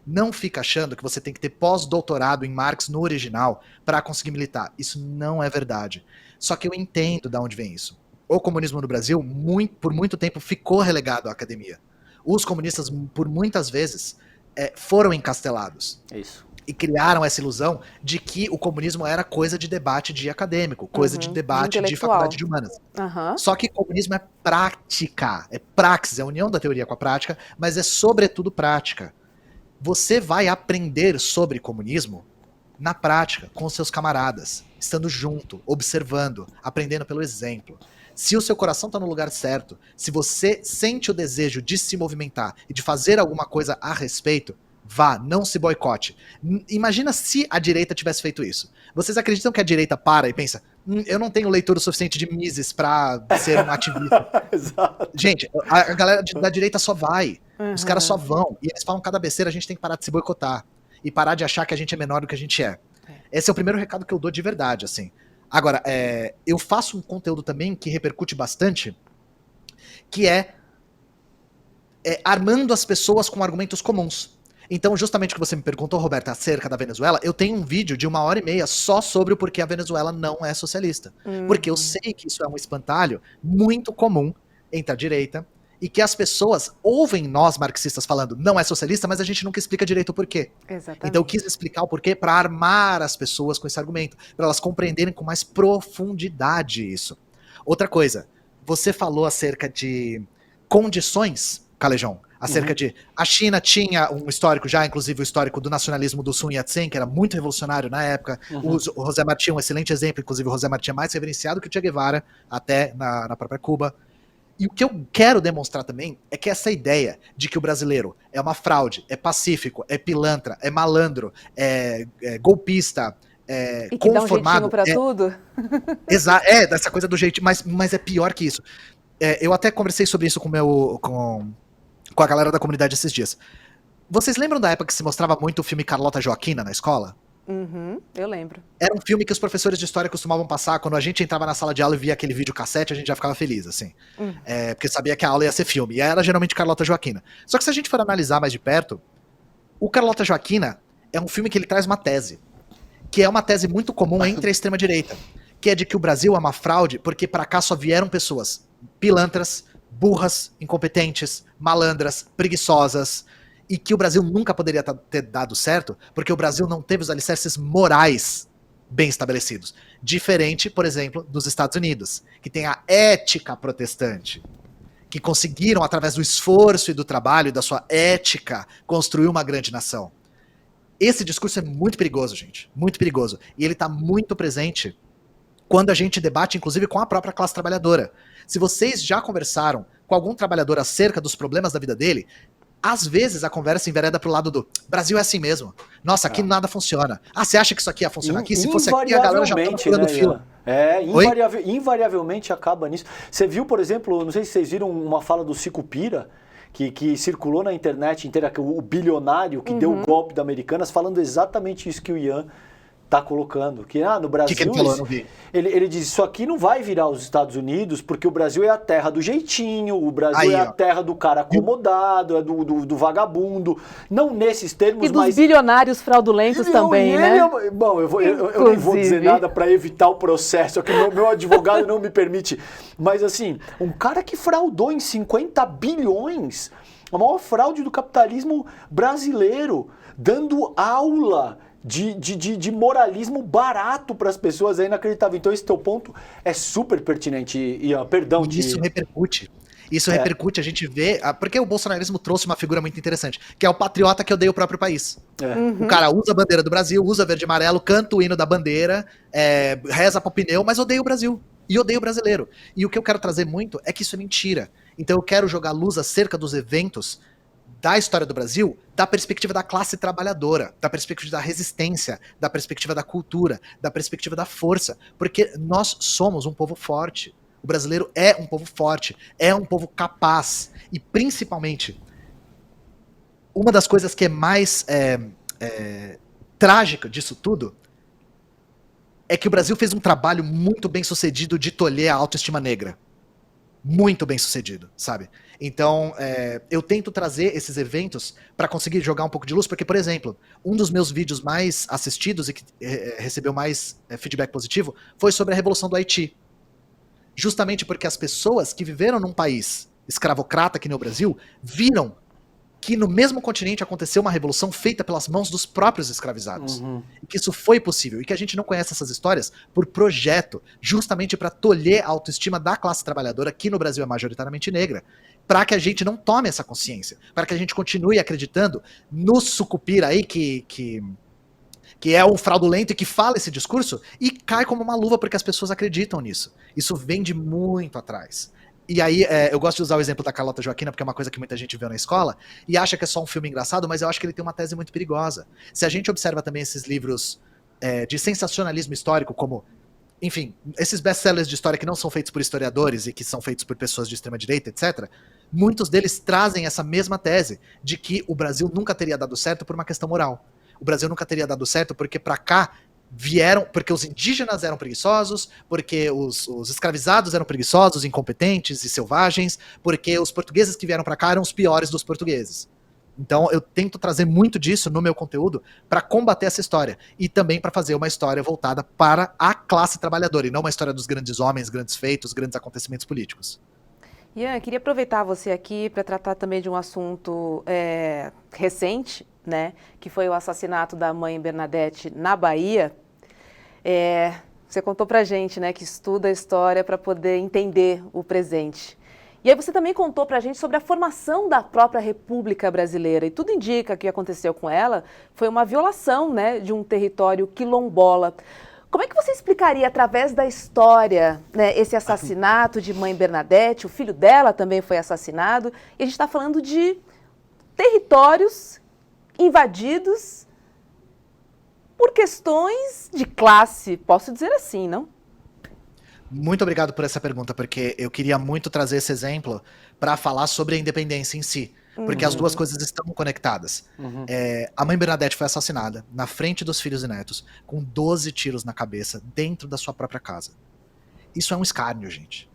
[SPEAKER 3] Não fica achando que você tem que ter pós-doutorado em Marx no original para conseguir militar. Isso não é verdade. Só que eu entendo de onde vem isso. O comunismo no Brasil, por muito tempo, ficou relegado à academia. Os comunistas, por muitas vezes, foram encastelados.
[SPEAKER 2] Isso.
[SPEAKER 3] E criaram essa ilusão de que o comunismo era coisa de debate de acadêmico, coisa de debate de faculdade de humanas. Só que comunismo é prática, é praxis, é a união da teoria com a prática, mas é sobretudo prática. Você vai aprender sobre comunismo na prática, com seus camaradas, estando junto, observando, aprendendo pelo exemplo. Se o seu coração está no lugar certo, se você sente o desejo de se movimentar e de fazer alguma coisa a respeito, vá, não se boicote. Imagina se a direita tivesse feito isso. Vocês acreditam que a direita para e pensa: eu não tenho leitura suficiente de Mises para ser um ativista?
[SPEAKER 2] Exato.
[SPEAKER 3] Gente, a galera da direita só vai. Os caras só vão. E eles falam cada besteira, a gente tem que parar de se boicotar. E parar de achar que a gente é menor do que a gente é. Esse é o primeiro recado que eu dou de verdade, assim. Agora, eu faço um conteúdo também que repercute bastante, que é armando as pessoas com argumentos comuns. Então, justamente o que você me perguntou, Roberta, acerca da Venezuela, eu tenho um vídeo de 1h30 só sobre o porquê a Venezuela não é socialista. Porque eu sei que isso é um espantalho muito comum entre a direita, e que as pessoas ouvem nós marxistas falando não é socialista, mas a gente nunca explica direito o porquê.
[SPEAKER 1] Exatamente.
[SPEAKER 3] Então eu quis explicar o porquê para armar as pessoas com esse argumento, para elas compreenderem com mais profundidade isso. Outra coisa, você falou acerca de condições, Calejão, acerca de... A China tinha um histórico já, inclusive o histórico do nacionalismo do Sun Yat-sen, que era muito revolucionário na época. O José Martí é um excelente exemplo, inclusive o José Martí é mais reverenciado que o Che Guevara, até na própria Cuba. E o que eu quero demonstrar também é que essa ideia de que o brasileiro é uma fraude, é pacífico, é pilantra, é malandro, é golpista,
[SPEAKER 1] e que
[SPEAKER 3] conformado...
[SPEAKER 1] dá um jeitinho pra tudo.
[SPEAKER 3] Exato, dessa coisa do jeitinho, mas é pior que isso. Eu até conversei sobre isso com a galera da comunidade esses dias. Vocês lembram da época que se mostrava muito o filme Carlota Joaquina na escola?
[SPEAKER 1] Eu lembro.
[SPEAKER 3] Era um filme que os professores de história costumavam passar. Quando a gente entrava na sala de aula e via aquele videocassete, a gente já ficava feliz, assim. Porque sabia que a aula ia ser filme. E era geralmente Carlota Joaquina. Só que se a gente for analisar mais de perto, o Carlota Joaquina é um filme que ele traz uma tese. Que é uma tese muito comum entre a extrema-direita. que é de que o Brasil é uma fraude porque para cá só vieram pessoas pilantras, burras, incompetentes, malandras, preguiçosas, e que o Brasil nunca poderia ter dado certo porque o Brasil não teve os alicerces morais bem estabelecidos. Diferente, por exemplo, dos Estados Unidos, que tem a ética protestante, que conseguiram, através do esforço e do trabalho e da sua ética, construir uma grande nação. Esse discurso é muito perigoso, gente. Muito perigoso. E ele está muito presente quando a gente debate, inclusive, com a própria classe trabalhadora. Se vocês já conversaram com algum trabalhador acerca dos problemas da vida dele, às vezes a conversa envereda pro lado do Brasil é assim mesmo. Nossa, aqui nada funciona. Ah, você acha que isso aqui ia funcionar aqui? Se fosse aqui, a galera já tava furando fila.
[SPEAKER 2] Invariavelmente acaba nisso. Você viu, por exemplo, não sei se vocês viram uma fala do Sicupira, que circulou na internet inteira, o bilionário que deu o golpe da Americanas, falando exatamente isso que o Ian está colocando. Que no Brasil,
[SPEAKER 3] que ele falou? Não vi.
[SPEAKER 2] Ele diz, isso aqui não vai virar os Estados Unidos, porque o Brasil é a terra do jeitinho, o Brasil é a terra do cara acomodado, é do vagabundo. Não nesses termos,
[SPEAKER 1] mas... E dos bilionários fraudulentos também, né?
[SPEAKER 2] Bom, eu nem vou dizer nada para evitar o processo, que meu advogado não me permite. Mas assim, um cara que fraudou em 50 bilhões, a maior fraude do capitalismo brasileiro, dando aula de moralismo barato para as pessoas, é inacreditável. Então esse teu ponto é super pertinente, Ian, perdão.
[SPEAKER 3] Isso repercute. Isso repercute, a gente vê... Porque o bolsonarismo trouxe uma figura muito interessante, que é o patriota que odeia o próprio país. O cara usa a bandeira do Brasil, usa verde e amarelo, canta o hino da bandeira, reza pro pneu, mas odeia o Brasil. E odeia o brasileiro. E o que eu quero trazer muito é que isso é mentira. Então eu quero jogar luz acerca dos eventos da história do Brasil, da perspectiva da classe trabalhadora, da perspectiva da resistência, da perspectiva da cultura, da perspectiva da força, porque nós somos um povo forte. O brasileiro é um povo forte, é um povo capaz, e principalmente, uma das coisas que é mais trágica disso tudo, é que o Brasil fez um trabalho muito bem sucedido de tolher a autoestima negra. Muito bem sucedido, sabe? Então, eu tento trazer esses eventos para conseguir jogar um pouco de luz, porque, por exemplo, um dos meus vídeos mais assistidos e que recebeu mais feedback positivo foi sobre a Revolução do Haiti. Justamente porque as pessoas que viveram num país escravocrata, que nem o Brasil, viram que no mesmo continente aconteceu uma revolução feita pelas mãos dos próprios escravizados. E que isso foi possível. E que a gente não conhece essas histórias por projeto, justamente para tolher a autoestima da classe trabalhadora, que no Brasil é majoritariamente negra, para que a gente não tome essa consciência, para que a gente continue acreditando no sucupira aí, que é um fraudulento e que fala esse discurso, e cai como uma luva porque as pessoas acreditam nisso. Isso vem de muito atrás. E aí, eu gosto de usar o exemplo da Carlota Joaquina, porque é uma coisa que muita gente viu na escola, e acha que é só um filme engraçado, mas eu acho que ele tem uma tese muito perigosa. Se a gente observa também esses livros de sensacionalismo histórico, como, enfim, esses best-sellers de história que não são feitos por historiadores e que são feitos por pessoas de extrema-direita, etc., muitos deles trazem essa mesma tese, de que o Brasil nunca teria dado certo por uma questão moral. O Brasil nunca teria dado certo porque pra cá vieram, porque os indígenas eram preguiçosos, porque os escravizados eram preguiçosos, incompetentes e selvagens, porque os portugueses que vieram para cá eram os piores dos portugueses. Então eu tento trazer muito disso no meu conteúdo para combater essa história e também para fazer uma história voltada para a classe trabalhadora e não uma história dos grandes homens, grandes feitos, grandes acontecimentos políticos.
[SPEAKER 1] Ian, queria aproveitar você aqui para tratar também de um assunto recente, né, que foi o assassinato da mãe Bernadette na Bahia. Você contou pra gente, né, que estuda a história para poder entender o presente. E aí você também contou pra gente sobre a formação da própria República Brasileira. E tudo indica que o que aconteceu com ela foi uma violação, né, de um território quilombola. Como é que você explicaria, através da história, né, esse assassinato de mãe Bernadette? O filho dela também foi assassinado. E a gente está falando de territórios invadidos por questões de classe, posso dizer assim, não?
[SPEAKER 3] Muito obrigado por essa pergunta, porque eu queria muito trazer esse exemplo para falar sobre a independência em si, porque as duas coisas estão conectadas. A mãe Bernadette foi assassinada na frente dos filhos e netos, com 12 tiros na cabeça, dentro da sua própria casa. Isso é um escárnio, gente.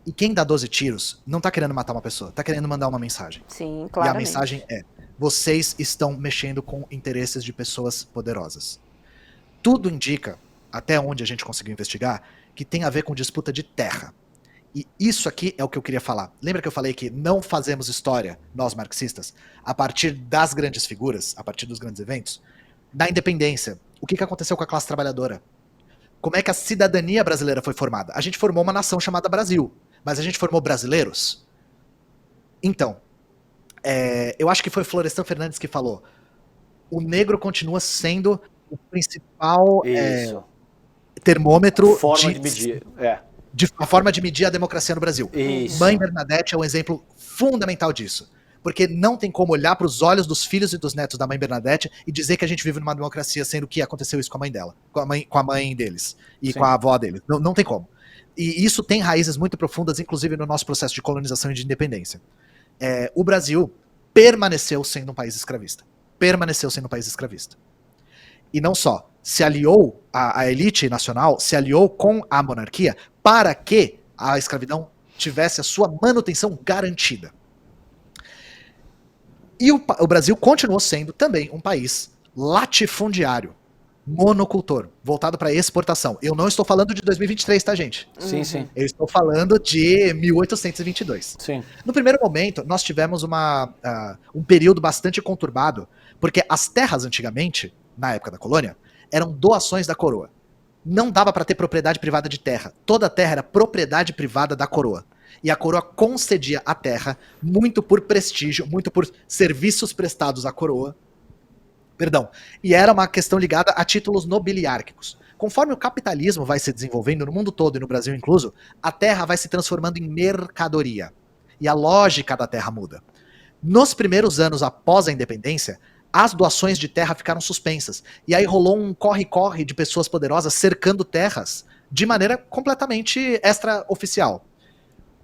[SPEAKER 3] E quem dá 12 tiros não tá querendo matar uma pessoa, tá querendo mandar uma mensagem.
[SPEAKER 1] Sim, claramente.
[SPEAKER 3] E a mensagem é: vocês estão mexendo com interesses de pessoas poderosas. Tudo indica até onde a gente conseguiu investigar, que tem a ver com disputa de terra. E isso aqui é o que eu queria falar. Lembra que eu falei que não fazemos história, nós marxistas, a partir das grandes figuras, a partir dos grandes eventos? Na independência, o que aconteceu com a classe trabalhadora? Como é que a cidadania brasileira foi formada? A gente formou uma nação chamada Brasil, mas a gente formou brasileiros? Então, eu acho que foi Florestan Fernandes que falou: o negro continua sendo o principal termômetro
[SPEAKER 2] Forma de medir.
[SPEAKER 3] A forma de medir a democracia no Brasil.
[SPEAKER 2] Isso.
[SPEAKER 3] Mãe Bernadette é um exemplo fundamental disso. Porque não tem como olhar para os olhos dos filhos e dos netos da Mãe Bernadette e dizer que a gente vive numa democracia, sendo que aconteceu isso com a mãe dela, com a mãe deles e
[SPEAKER 2] Sim.
[SPEAKER 3] com a avó deles. Não tem como. E isso tem raízes muito profundas, inclusive no nosso processo de colonização e de independência. O Brasil permaneceu sendo um país escravista. Permaneceu sendo um país escravista. E não só, se aliou, a elite nacional se aliou com a monarquia para que a escravidão tivesse a sua manutenção garantida. E o Brasil continuou sendo também um país latifundiário, monocultor, voltado para exportação. Eu não estou falando de 2023, tá, gente?
[SPEAKER 2] Sim, sim.
[SPEAKER 3] Eu estou falando de 1822.
[SPEAKER 2] Sim.
[SPEAKER 3] No primeiro momento, nós tivemos um período bastante conturbado, porque as terras antigamente, na época da colônia, eram doações da coroa. Não dava para ter propriedade privada de terra. Toda a terra era propriedade privada da coroa. E a coroa concedia a terra muito por prestígio, muito por serviços prestados à coroa. Perdão. E era uma questão ligada a títulos nobiliárquicos. Conforme o capitalismo vai se desenvolvendo no mundo todo e no Brasil incluso, a terra vai se transformando em mercadoria. E a lógica da terra muda. Nos primeiros anos após a independência, as doações de terra ficaram suspensas. E aí rolou um corre-corre de pessoas poderosas cercando terras de maneira completamente extraoficial.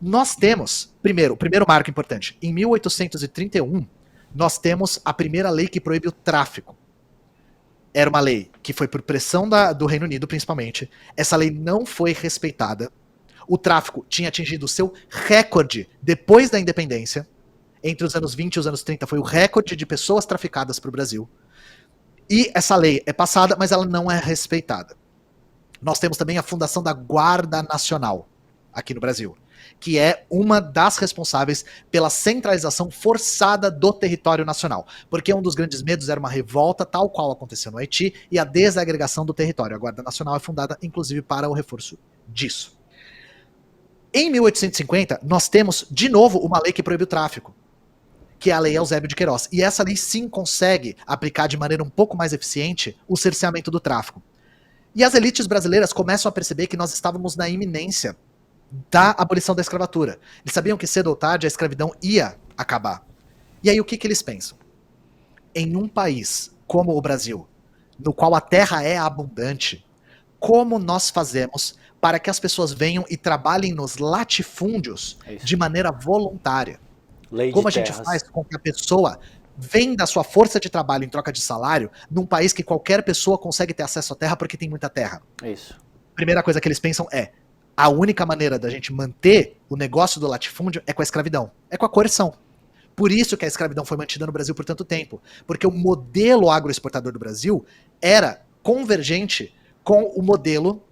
[SPEAKER 3] Nós temos, o primeiro marco importante, em 1831, nós temos a primeira lei que proíbe o tráfico. Era uma lei que foi por pressão do Reino Unido, principalmente. Essa lei não foi respeitada. O tráfico tinha atingido o seu recorde depois da independência. Entre os anos 20 e os anos 30 foi o recorde de pessoas traficadas para o Brasil. E essa lei é passada, mas ela não é respeitada. Nós temos também a fundação da Guarda Nacional aqui no Brasil, que é uma das responsáveis pela centralização forçada do território nacional. Porque um dos grandes medos era uma revolta, tal qual aconteceu no Haiti, e a desagregação do território. A Guarda Nacional é fundada, inclusive, para o reforço disso. Em 1850, nós temos, de novo, uma lei que proíbe o tráfico, que é a Lei Eusébio de Queiroz. E essa lei sim consegue aplicar de maneira um pouco mais eficiente o cerceamento do tráfico. E as elites brasileiras começam a perceber que nós estávamos na iminência da abolição da escravatura. Eles sabiam que cedo ou tarde a escravidão ia acabar. E aí o que eles pensam? Em um país como o Brasil, no qual a terra é abundante, como nós fazemos para que as pessoas venham e trabalhem nos latifúndios de maneira voluntária? Como a gente faz com que a pessoa venda a sua força de trabalho em troca de salário num país que qualquer pessoa consegue ter acesso à terra porque tem muita terra?
[SPEAKER 2] Isso.
[SPEAKER 3] Primeira coisa que eles pensam é: a única maneira da gente manter o negócio do latifúndio é com a escravidão, é com a coerção. Por isso que a escravidão foi mantida no Brasil por tanto tempo, porque o modelo agroexportador do Brasil era convergente com o modelo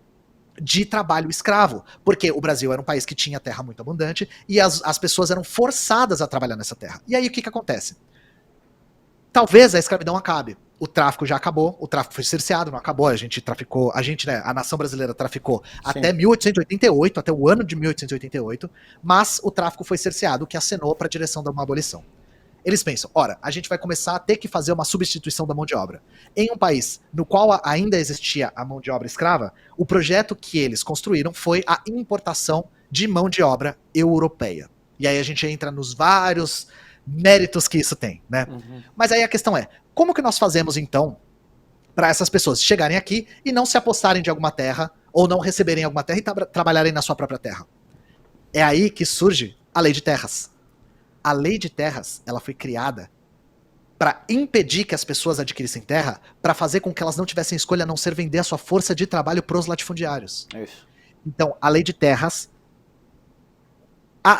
[SPEAKER 3] de trabalho escravo, porque o Brasil era um país que tinha terra muito abundante e as pessoas eram forçadas a trabalhar nessa terra. E aí o que acontece? Talvez a escravidão acabe. O tráfico já acabou, o tráfico foi cerceado, não acabou, a nação brasileira traficou até 1888, até o ano de 1888, mas o tráfico foi cerceado, o que acenou para a direção de uma abolição. Eles pensam, ora, a gente vai começar a ter que fazer uma substituição da mão de obra. Em um país no qual ainda existia a mão de obra escrava, o projeto que eles construíram foi a importação de mão de obra europeia. E aí a gente entra nos vários méritos que isso tem, né? Uhum. Mas aí a questão é, como que nós fazemos então para essas pessoas chegarem aqui e não se apossarem de alguma terra ou não receberem alguma terra e trabalharem na sua própria terra? É aí que surge a Lei de Terras. A Lei de Terras, ela foi criada para impedir que as pessoas adquirissem terra, para fazer com que elas não tivessem escolha a não ser vender a sua força de trabalho para os latifundiários. Isso. Então, a Lei de Terras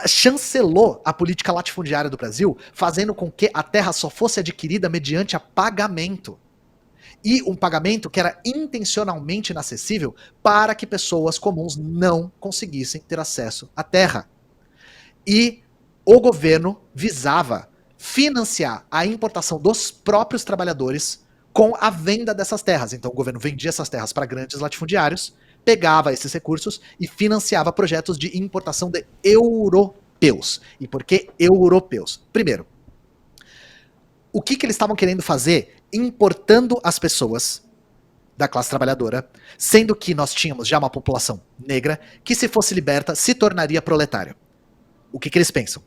[SPEAKER 3] chancelou a política latifundiária do Brasil, fazendo com que a terra só fosse adquirida mediante a pagamento. e um pagamento que era intencionalmente inacessível para que pessoas comuns não conseguissem ter acesso à terra. E o governo visava financiar a importação dos próprios trabalhadores com a venda dessas terras. Então o governo vendia essas terras para grandes latifundiários, pegava esses recursos e financiava projetos de importação de europeus. E por que europeus? Primeiro, o que eles estavam querendo fazer importando as pessoas da classe trabalhadora, sendo que nós tínhamos já uma população negra que, se fosse liberta, se tornaria proletária. O que eles pensam?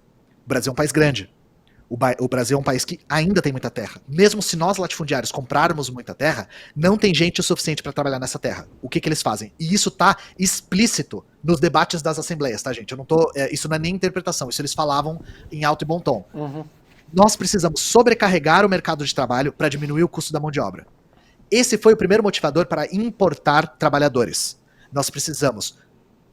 [SPEAKER 3] O Brasil é um país grande. O Brasil é um país que ainda tem muita terra. Mesmo se nós latifundiários comprarmos muita terra, não tem gente o suficiente para trabalhar nessa terra. O que eles fazem? E isso está explícito nos debates das assembleias, tá, gente? Eu não tô, isso não é nem interpretação, isso eles falavam em alto e bom tom. Nós precisamos sobrecarregar o mercado de trabalho para diminuir o custo da mão de obra. Esse foi o primeiro motivador para importar trabalhadores. Nós precisamos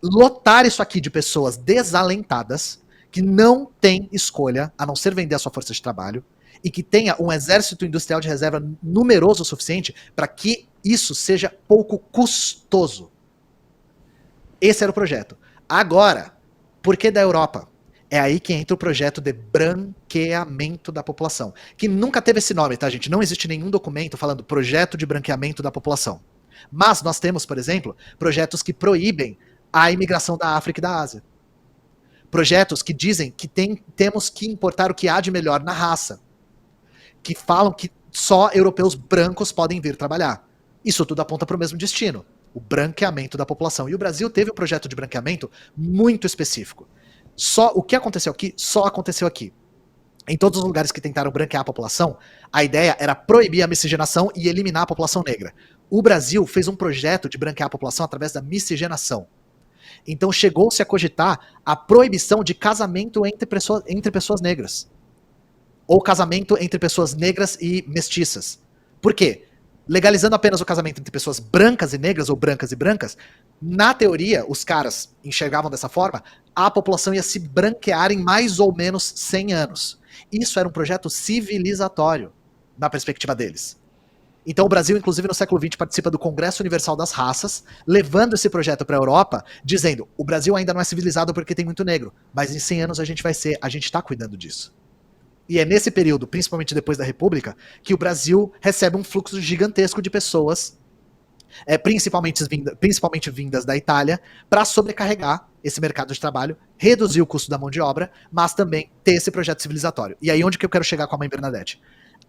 [SPEAKER 3] lotar isso aqui de pessoas desalentadas, que não tem escolha a não ser vender a sua força de trabalho, e que tenha um exército industrial de reserva numeroso o suficiente para que isso seja pouco custoso. Esse era o projeto. Agora, por que da Europa? É aí que entra o projeto de branqueamento da população, que nunca teve esse nome, tá, gente? Não existe nenhum documento falando projeto de branqueamento da população. Mas nós temos, por exemplo, projetos que proíbem a imigração da África e da Ásia. Projetos que dizem que temos que importar o que há de melhor na raça. Que falam que só europeus brancos podem vir trabalhar. Isso tudo aponta para o mesmo destino, o branqueamento da população. E o Brasil teve um projeto de branqueamento muito específico. O que aconteceu aqui, só aconteceu aqui. Em todos os lugares que tentaram branquear a população, a ideia era proibir a miscigenação e eliminar a população negra. O Brasil fez um projeto de branquear a população através da miscigenação. Então chegou-se a cogitar a proibição de casamento entre pessoas negras. Ou casamento entre pessoas negras e mestiças. Por quê? Legalizando apenas o casamento entre pessoas brancas e negras, ou brancas e brancas, na teoria, os caras enxergavam dessa forma, a população ia se branquear em mais ou menos 100 anos. Isso era um projeto civilizatório, na perspectiva deles. Então o Brasil, inclusive no século XX, participa do Congresso Universal das Raças, levando esse projeto para a Europa, dizendo, o Brasil ainda não é civilizado porque tem muito negro, mas em 100 anos a gente vai ser, a gente está cuidando disso. E é nesse período, principalmente depois da República, que o Brasil recebe um fluxo gigantesco de pessoas, principalmente vindas da Itália, para sobrecarregar esse mercado de trabalho, reduzir o custo da mão de obra, mas também ter esse projeto civilizatório. E aí onde que eu quero chegar com a Mãe Bernadette?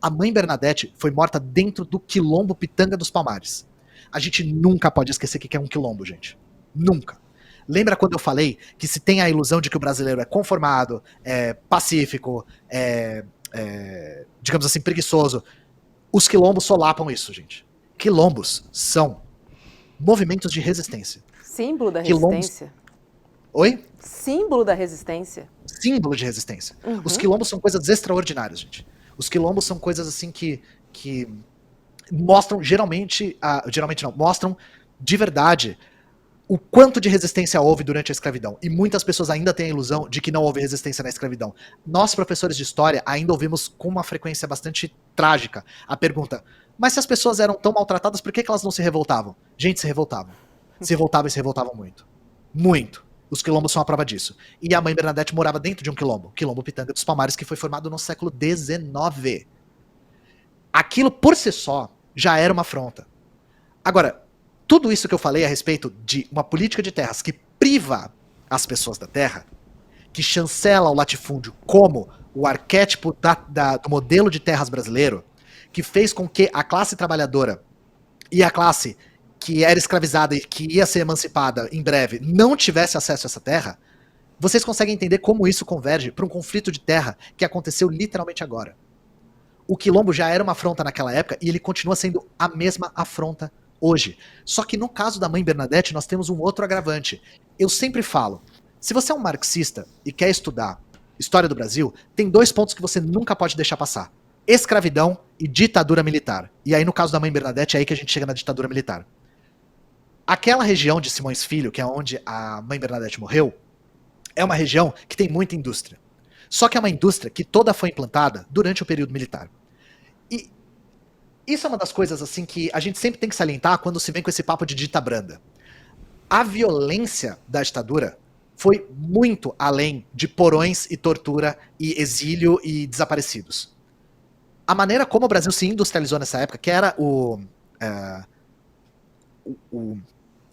[SPEAKER 3] A Mãe Bernadette foi morta dentro do quilombo Pitanga dos Palmares. A gente nunca pode esquecer o que é um quilombo, gente. Nunca. Lembra quando eu falei que se tem a ilusão de que o brasileiro é conformado, é pacífico, digamos assim, preguiçoso? Os quilombos solapam isso, gente. Quilombos são movimentos de resistência.
[SPEAKER 1] Símbolo da
[SPEAKER 3] Quilombos...
[SPEAKER 1] resistência.
[SPEAKER 3] Oi?
[SPEAKER 1] Símbolo da resistência.
[SPEAKER 3] Símbolo de resistência.
[SPEAKER 1] Uhum.
[SPEAKER 3] Os quilombos são coisas extraordinárias, gente. Os quilombos são coisas assim que mostram, mostram de verdade o quanto de resistência houve durante a escravidão. E muitas pessoas ainda têm a ilusão de que não houve resistência na escravidão. Nós, professores de história, ainda ouvimos com uma frequência bastante trágica a pergunta, mas se as pessoas eram tão maltratadas, por que elas não se revoltavam? Gente, se revoltavam. Se revoltavam e se revoltavam muito. Muito. Os quilombos são a prova disso. E a Mãe Bernadette morava dentro de um quilombo. Quilombo Pitanga dos Palmares, que foi formado no século XIX. Aquilo, por si só, já era uma afronta. Agora, tudo isso que eu falei a respeito de uma política de terras que priva as pessoas da terra, que chancela o latifúndio como o arquétipo do modelo de terras brasileiro, que fez com que a classe trabalhadora e a classe que era escravizada e que ia ser emancipada em breve, não tivesse acesso a essa terra, vocês conseguem entender como isso converge para um conflito de terra que aconteceu literalmente agora. O quilombo já era uma afronta naquela época e ele continua sendo a mesma afronta hoje. Só que no caso da Mãe Bernadette nós temos um outro agravante. Eu sempre falo, se você é um marxista e quer estudar história do Brasil, tem 2 pontos que você nunca pode deixar passar. Escravidão e ditadura militar. E aí no caso da Mãe Bernadette é aí que a gente chega na ditadura militar. Aquela região de Simões Filho, que é onde a Mãe Bernadette morreu, é uma região que tem muita indústria. Só que é uma indústria que toda foi implantada durante o período militar. E isso é uma das coisas assim que a gente sempre tem que salientar quando se vem com esse papo de dita branda. A violência da ditadura foi muito além de porões e tortura e exílio e desaparecidos. A maneira como o Brasil se industrializou nessa época, que era o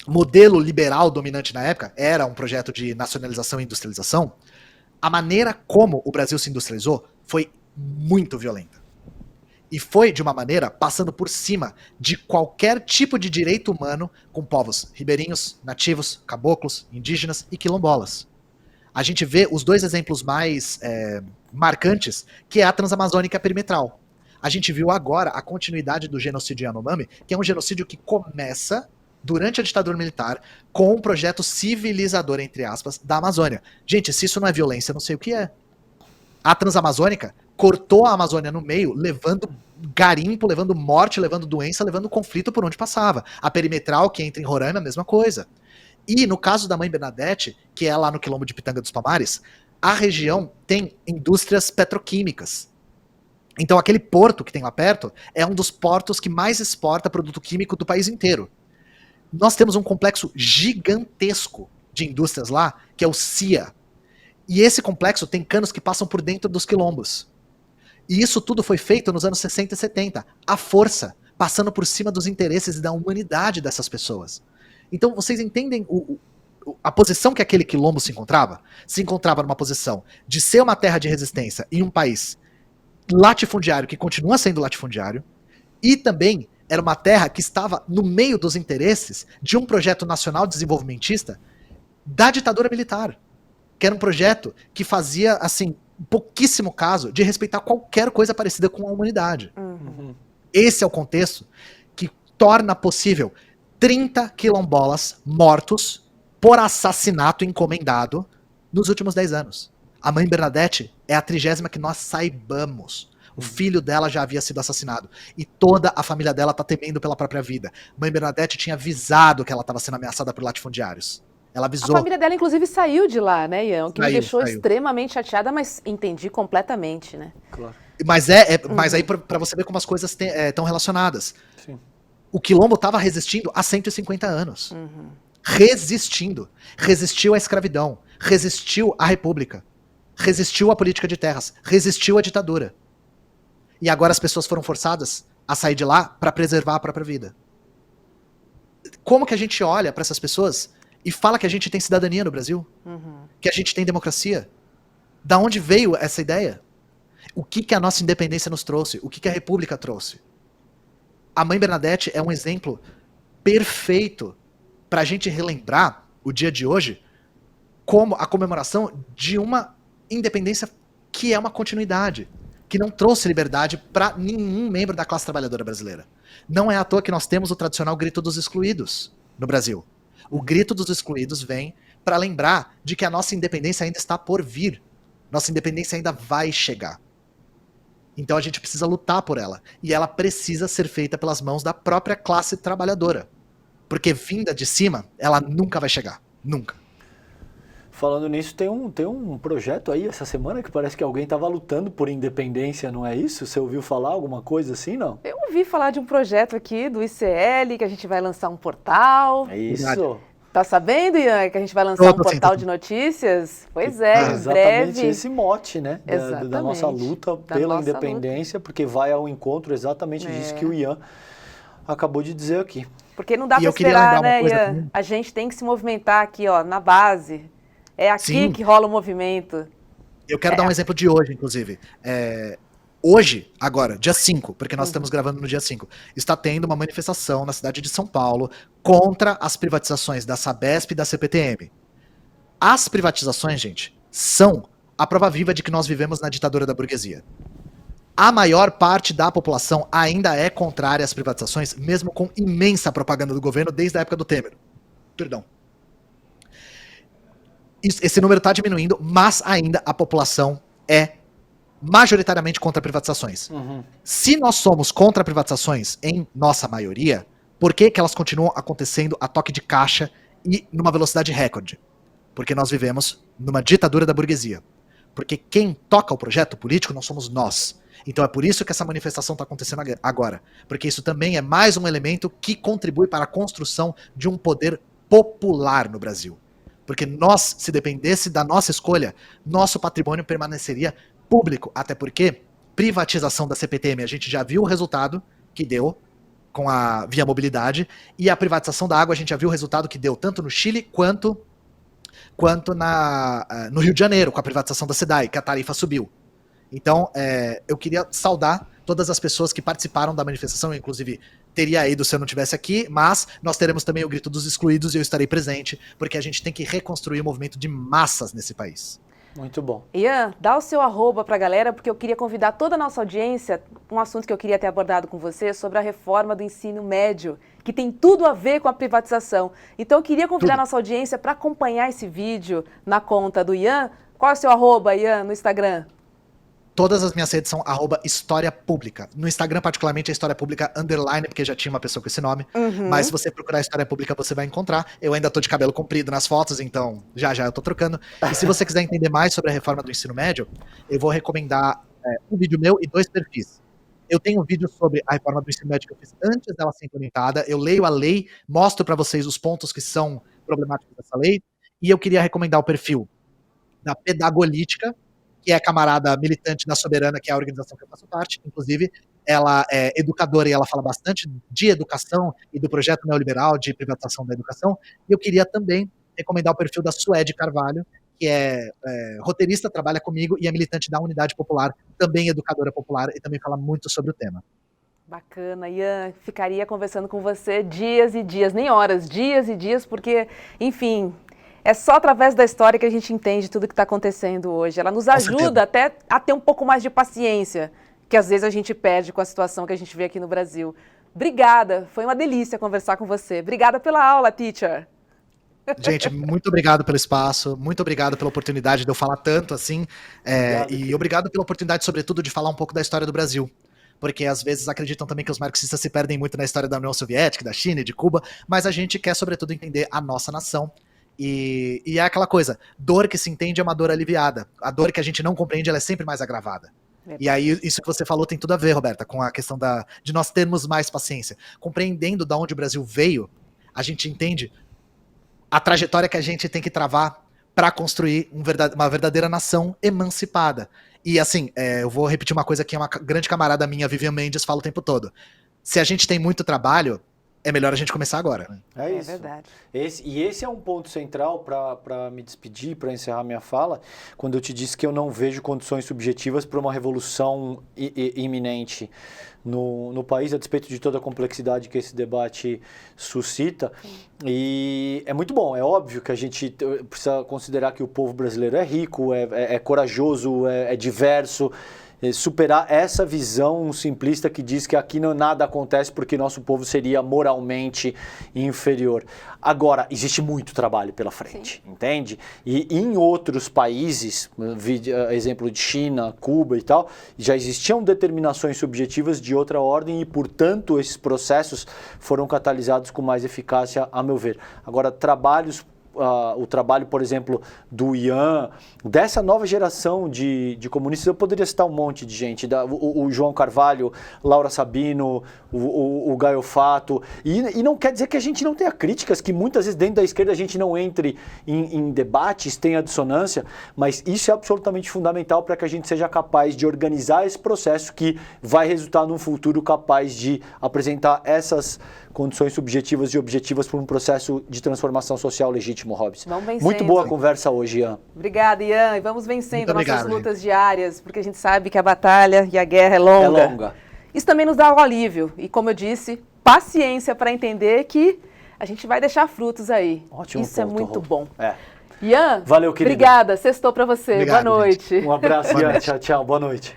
[SPEAKER 3] modelo liberal dominante na época, era um projeto de nacionalização e industrialização, a maneira como o Brasil se industrializou foi muito violenta. E foi de uma maneira passando por cima de qualquer tipo de direito humano com povos ribeirinhos, nativos, caboclos, indígenas e quilombolas. A gente vê os dois exemplos mais marcantes, que é a Transamazônica Perimetral. A gente viu agora a continuidade do genocídio Yanomami, que é um genocídio que começa durante a ditadura militar com um projeto civilizador, entre aspas, da Amazônia. Gente, se isso não é violência, eu não sei o que é. A Transamazônica cortou a Amazônia no meio, levando garimpo, levando morte, levando doença, levando conflito por onde passava. A Perimetral, que entra em Roraima, a mesma coisa. E no caso da Mãe Bernadette, que é lá no quilombo de Pitanga dos Palmares, a região tem indústrias petroquímicas. Então aquele porto que tem lá perto é um dos portos que mais exporta produto químico do país inteiro. Nós temos um complexo gigantesco de indústrias lá, que é o CIA. E esse complexo tem canos que passam por dentro dos quilombos. E isso tudo foi feito nos anos 60 e 70, à força, passando por cima dos interesses e da humanidade dessas pessoas. Então vocês entendem a posição que aquele quilombo se encontrava? Se encontrava numa posição de ser uma terra de resistência em um país latifundiário, que continua sendo latifundiário, e também era uma terra que estava no meio dos interesses de um projeto nacional desenvolvimentista da ditadura militar, que era um projeto que fazia, assim, pouquíssimo caso de respeitar qualquer coisa parecida com a humanidade.
[SPEAKER 1] Uhum.
[SPEAKER 3] Esse é o contexto que torna possível 30 quilombolas mortos por assassinato encomendado nos últimos 10 anos. A Mãe Bernadette é a 30ª que nós saibamos. O filho dela já havia sido assassinado. E toda a família dela tá temendo pela própria vida. Mãe Bernadette tinha avisado que ela estava sendo ameaçada por latifundiários. Ela avisou.
[SPEAKER 1] A família dela, inclusive, saiu de lá, né, Ian? O que me deixou
[SPEAKER 3] saiu.
[SPEAKER 1] extremamente chateada, mas entendi completamente, né?
[SPEAKER 2] Claro.
[SPEAKER 3] Mas aí pra você ver como as coisas estão relacionadas.
[SPEAKER 2] Sim.
[SPEAKER 3] O quilombo estava resistindo há 150 anos.
[SPEAKER 1] Uhum.
[SPEAKER 3] Resistindo. Resistiu à escravidão. Resistiu à república. Resistiu à política de terras. Resistiu à ditadura. E agora as pessoas foram forçadas a sair de lá para preservar a própria vida. Como que a gente olha para essas pessoas e fala que a gente tem cidadania no Brasil?
[SPEAKER 1] Uhum.
[SPEAKER 3] Que a gente tem democracia? Da onde veio essa ideia? O que a nossa independência nos trouxe? O que a república trouxe? A Mãe Bernadette é um exemplo perfeito para a gente relembrar o dia de hoje como a comemoração de uma independência que é uma continuidade, que não trouxe liberdade para nenhum membro da classe trabalhadora brasileira. Não é à toa que nós temos o tradicional grito dos excluídos no Brasil. O grito dos excluídos vem para lembrar de que a nossa independência ainda está por vir. Nossa independência ainda vai chegar. Então a gente precisa lutar por ela. E ela precisa ser feita pelas mãos da própria classe trabalhadora. Porque vinda de cima, ela nunca vai chegar. Nunca.
[SPEAKER 2] Falando nisso, tem um projeto aí essa semana que parece que alguém estava lutando por independência, não é isso? Você ouviu falar alguma coisa assim, não?
[SPEAKER 1] Eu ouvi falar de um projeto aqui do ICL, que a gente vai lançar um portal.
[SPEAKER 2] É isso.
[SPEAKER 1] Tá sabendo, Ian, que a gente vai lançar um portal
[SPEAKER 3] sim.
[SPEAKER 1] de notícias? Pois é, em
[SPEAKER 2] exatamente
[SPEAKER 1] breve.
[SPEAKER 2] Esse mote, né? Da nossa luta pela independência, porque vai ao encontro exatamente disso que o Ian acabou de dizer aqui.
[SPEAKER 1] Porque não dá para esperar, né, Ian? A gente tem que se movimentar aqui, ó, na base. É aqui que rola o movimento.
[SPEAKER 3] Eu quero dar um exemplo de hoje, inclusive. Hoje, agora, dia 5, porque nós estamos gravando no dia 5, está tendo uma manifestação na cidade de São Paulo contra as privatizações da Sabesp e da CPTM. As privatizações, gente, são a prova viva de que nós vivemos na ditadura da burguesia. A maior parte da população ainda é contrária às privatizações, mesmo com imensa propaganda do governo desde a época do Temer. Perdão. Esse número está diminuindo, mas ainda a população é majoritariamente contra privatizações. Uhum. Se nós somos contra privatizações em nossa maioria, por que elas continuam acontecendo a toque de caixa e numa velocidade recorde? Porque nós vivemos numa ditadura da burguesia. Porque quem toca o projeto político não somos nós. Então é por isso que essa manifestação está acontecendo agora. Porque isso também é mais um elemento que contribui para a construção de um poder popular no Brasil. Porque nós, se dependesse da nossa escolha, nosso patrimônio permaneceria público. Até porque privatização da CPTM, a gente já viu o resultado que deu com a Via Mobilidade, e a privatização da água a gente já viu o resultado que deu tanto no Chile quanto no Rio de Janeiro, com a privatização da SEDAI, que a tarifa subiu. Então, eu queria saudar todas as pessoas que participaram da manifestação, inclusive teria ido se eu não estivesse aqui, mas nós teremos também o Grito dos Excluídos e eu estarei presente, porque a gente tem que reconstruir o movimento de massas nesse país.
[SPEAKER 2] Muito bom.
[SPEAKER 1] Ian, dá o seu arroba para a galera, porque eu queria convidar toda a nossa audiência, um assunto que eu queria ter abordado com você, sobre a reforma do ensino médio, que tem tudo a ver com a privatização. Então eu queria convidar a nossa audiência para acompanhar esse vídeo na conta do Ian. Qual é o seu arroba, Ian, no Instagram?
[SPEAKER 3] Todas as minhas redes são @História Pública. No Instagram, particularmente, é História Pública _, porque já tinha uma pessoa com esse nome. Mas se você procurar História Pública, você vai encontrar. Eu ainda tô de cabelo comprido nas fotos, então já eu tô trocando. E se você quiser entender mais sobre a reforma do ensino médio, eu vou recomendar um vídeo meu e 2 perfis. Eu tenho um vídeo sobre a reforma do ensino médio que eu fiz antes dela ser implementada. Eu leio a lei, mostro para vocês os pontos que são problemáticos dessa lei. E eu queria recomendar o perfil da Pedagolítica, que é camarada militante da Soberana, que é a organização que eu faço parte. Inclusive, ela é educadora e ela fala bastante de educação e do projeto neoliberal de privatização da educação. E eu queria também recomendar o perfil da Suede Carvalho, que é roteirista, trabalha comigo e é militante da Unidade Popular, também educadora popular e também fala muito sobre o tema.
[SPEAKER 1] Bacana, Ian, ficaria conversando com você dias e dias, nem horas, dias e dias, porque, enfim, é só através da história que a gente entende tudo que está acontecendo hoje. Ela nos ajuda até a ter um pouco mais de paciência, que às vezes a gente perde com a situação que a gente vê aqui no Brasil. Obrigada, foi uma delícia conversar com você. Obrigada pela aula, teacher.
[SPEAKER 3] Gente, muito obrigado pelo espaço, muito obrigado pela oportunidade de eu falar tanto assim, e obrigado pela oportunidade, sobretudo, de falar um pouco da história do Brasil. Porque às vezes acreditam também que os marxistas se perdem muito na história da União Soviética, da China e de Cuba, mas a gente quer, sobretudo, entender a nossa nação. E é aquela coisa, dor que se entende é uma dor aliviada. A dor que a gente não compreende, ela é sempre mais agravada. E aí, isso que você falou tem tudo a ver, Roberta, com a questão de nós termos mais paciência. Compreendendo de onde o Brasil veio, a gente entende a trajetória que a gente tem que travar para construir uma verdadeira nação emancipada. E assim, eu vou repetir uma coisa que uma grande camarada minha, Vivian Mendes, fala o tempo todo. Se a gente tem muito trabalho, é melhor a gente começar agora. Né?
[SPEAKER 2] É isso.
[SPEAKER 1] Verdade.
[SPEAKER 2] Esse é um ponto central para me despedir, para encerrar minha fala, quando eu te disse que eu não vejo condições subjetivas para uma revolução iminente no país, a despeito de toda a complexidade que esse debate suscita. Sim. E é muito bom, é óbvio que a gente precisa considerar que o povo brasileiro é rico, é corajoso, é diverso. Superar essa visão simplista que diz que aqui nada acontece porque nosso povo seria moralmente inferior. Agora, existe muito trabalho pela frente, sim, entende? E em outros países, exemplo de China, Cuba e tal, já existiam determinações subjetivas de outra ordem e, portanto, esses processos foram catalisados com mais eficácia, a meu ver. Agora, o trabalho, por exemplo, do Ian, dessa nova geração de comunistas, eu poderia citar um monte de gente, o João Carvalho, Laura Sabino, o Gaio Fato, e não quer dizer que a gente não tenha críticas, que muitas vezes dentro da esquerda a gente não entre em debates, tenha dissonância, mas isso é absolutamente fundamental para que a gente seja capaz de organizar esse processo que vai resultar num futuro capaz de apresentar essas condições subjetivas e objetivas para um processo de transformação social legítimo, Robson. Muito boa a conversa hoje, Ian.
[SPEAKER 1] Obrigada, Ian. E vamos vencendo nossas lutas diárias, porque a gente sabe que a batalha e a guerra é longa.
[SPEAKER 2] É longa.
[SPEAKER 1] Isso também nos dá um alívio. E como eu disse, paciência para entender que a gente vai deixar frutos aí.
[SPEAKER 2] Ótimo.
[SPEAKER 1] Isso ponto, é muito bom.
[SPEAKER 2] É.
[SPEAKER 1] Ian,
[SPEAKER 2] valeu, querido.
[SPEAKER 1] Obrigada. Sextou para você.
[SPEAKER 3] Obrigado,
[SPEAKER 1] boa noite.
[SPEAKER 3] Gente.
[SPEAKER 2] Um abraço, Ian. Tchau, tchau. Boa noite.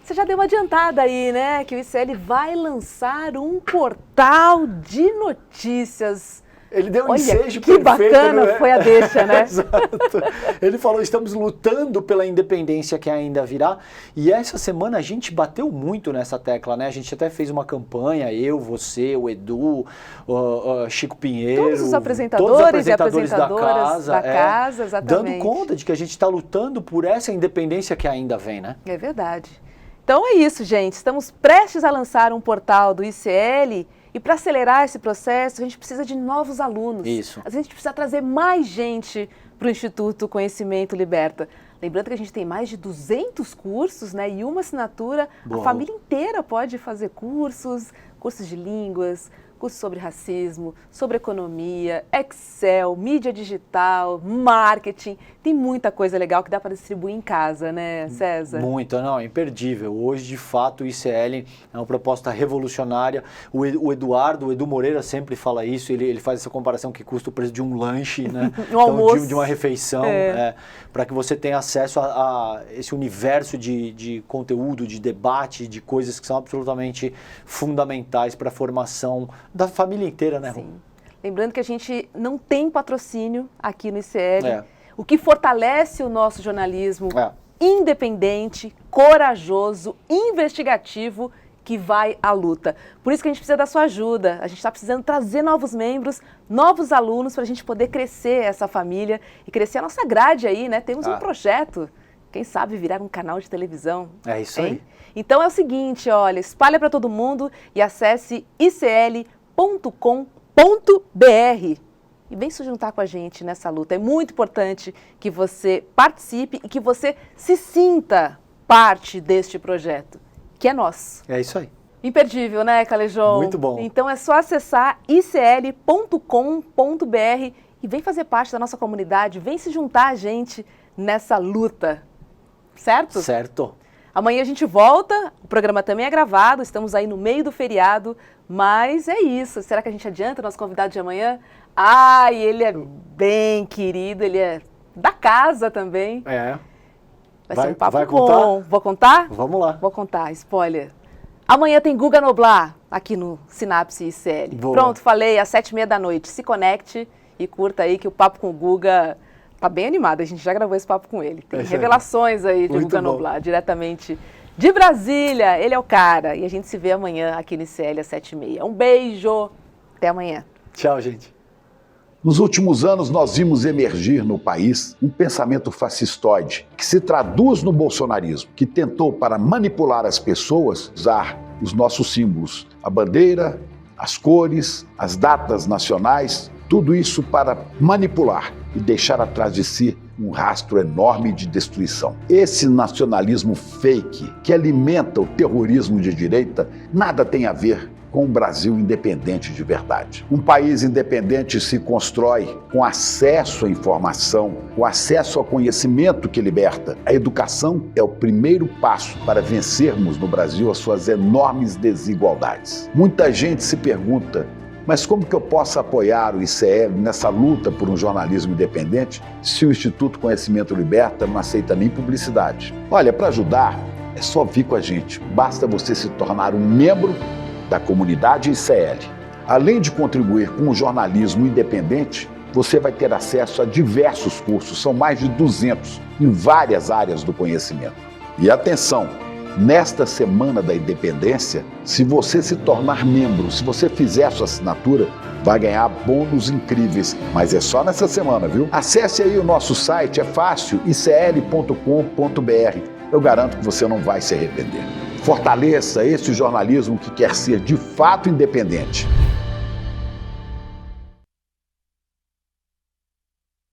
[SPEAKER 1] Você já deu uma adiantada aí, né? Que o ICL vai lançar um portal de notícias.
[SPEAKER 2] Ele deu um
[SPEAKER 1] Olha,
[SPEAKER 2] ensejo
[SPEAKER 1] que
[SPEAKER 2] perfeito,
[SPEAKER 1] bacana
[SPEAKER 2] né?
[SPEAKER 1] foi a deixa, né?
[SPEAKER 2] Exato. Ele falou, estamos lutando pela independência que ainda virá. E essa semana a gente bateu muito nessa tecla, né? A gente até fez uma campanha, eu, você, o Edu, Chico Pinheiro.
[SPEAKER 1] Todos os apresentadores e apresentadoras da casa, exatamente.
[SPEAKER 2] Dando conta de que a gente está lutando por essa independência que ainda vem, né?
[SPEAKER 1] É verdade. Então é isso, gente. Estamos prestes a lançar um portal do ICL e para acelerar esse processo a gente precisa de novos alunos.
[SPEAKER 2] Isso.
[SPEAKER 1] A gente precisa trazer mais gente para o Instituto Conhecimento Liberta. Lembrando que a gente tem mais de 200 cursos, né, e uma assinatura.
[SPEAKER 2] Boa.
[SPEAKER 1] A família inteira pode fazer cursos de línguas, cursos sobre racismo, sobre economia, Excel, mídia digital, marketing. Tem muita coisa legal que dá para distribuir em casa, né, César?
[SPEAKER 2] Muita, não, é imperdível. Hoje, de fato, o ICL é uma proposta revolucionária. O Edu Moreira sempre fala isso, ele faz essa comparação que custa o preço de um lanche, né?
[SPEAKER 1] Um almoço.
[SPEAKER 2] De uma refeição, para que você tenha acesso a esse universo de conteúdo, de debate, de coisas que são absolutamente fundamentais para a formação da família inteira, né, Rô?
[SPEAKER 1] Sim. Lembrando que a gente não tem patrocínio aqui no ICL, o que fortalece o nosso jornalismo independente, corajoso, investigativo, que vai à luta. Por isso que a gente precisa da sua ajuda. A gente está precisando trazer novos membros, novos alunos, para a gente poder crescer essa família e crescer a nossa grade aí, né? Temos um projeto, quem sabe virar um canal de televisão.
[SPEAKER 2] É isso aí.
[SPEAKER 1] Então é o seguinte, olha, espalha para todo mundo e acesse icl.com.br e vem se juntar com a gente nessa luta. É muito importante que você participe e que você se sinta parte deste projeto, que é nosso.
[SPEAKER 2] É isso aí.
[SPEAKER 1] Imperdível, né, Calejão?
[SPEAKER 2] Muito bom.
[SPEAKER 1] Então é só acessar icl.com.br e vem fazer parte da nossa comunidade, vem se juntar a gente nessa luta, certo?
[SPEAKER 2] Certo.
[SPEAKER 1] Amanhã a gente volta, o programa também é gravado, estamos aí no meio do feriado, mas é isso. Será que a gente adianta o nosso convidado de amanhã? Ah, e ele é bem querido, ele é da casa também. Vai ser um papo bom.
[SPEAKER 2] Contar?
[SPEAKER 1] Vou contar?
[SPEAKER 2] Vamos lá.
[SPEAKER 1] Vou contar, spoiler. Amanhã tem Guga Noblar aqui no Sinapse ICL.
[SPEAKER 2] Boa.
[SPEAKER 1] Pronto, falei, às 19h30. Se conecte e curta aí que o papo com o Guga tá bem animado. A gente já gravou esse papo com ele. Tem revelações aí de Guga Noblar, diretamente de Brasília. Ele é o cara. E a gente se vê amanhã aqui no ICL às 19h30. Um beijo. Até amanhã.
[SPEAKER 2] Tchau, gente.
[SPEAKER 4] Nos últimos anos, nós vimos emergir no país um pensamento fascistoide, que se traduz no bolsonarismo, que tentou, para manipular as pessoas, usar os nossos símbolos, a bandeira, as cores, as datas nacionais, tudo isso para manipular e deixar atrás de si um rastro enorme de destruição. Esse nacionalismo fake, que alimenta o terrorismo de direita, nada tem a ver com um Brasil independente de verdade. Um país independente se constrói com acesso à informação, com acesso ao conhecimento que liberta. A educação é o primeiro passo para vencermos no Brasil as suas enormes desigualdades. Muita gente se pergunta, mas como que eu posso apoiar o ICL nessa luta por um jornalismo independente se o Instituto Conhecimento Liberta não aceita nem publicidade? Olha, para ajudar, é só vir com a gente. Basta você se tornar um membro da comunidade ICL. Além de contribuir com o jornalismo independente, você vai ter acesso a diversos cursos, são mais de 200, em várias áreas do conhecimento. E atenção, nesta Semana da Independência, se você se tornar membro, se você fizer a sua assinatura, vai ganhar bônus incríveis, mas é só nessa semana, viu? Acesse aí o nosso site, é fácil, icl.com.br. Eu garanto que você não vai se arrepender. Fortaleça esse jornalismo que quer ser de fato independente.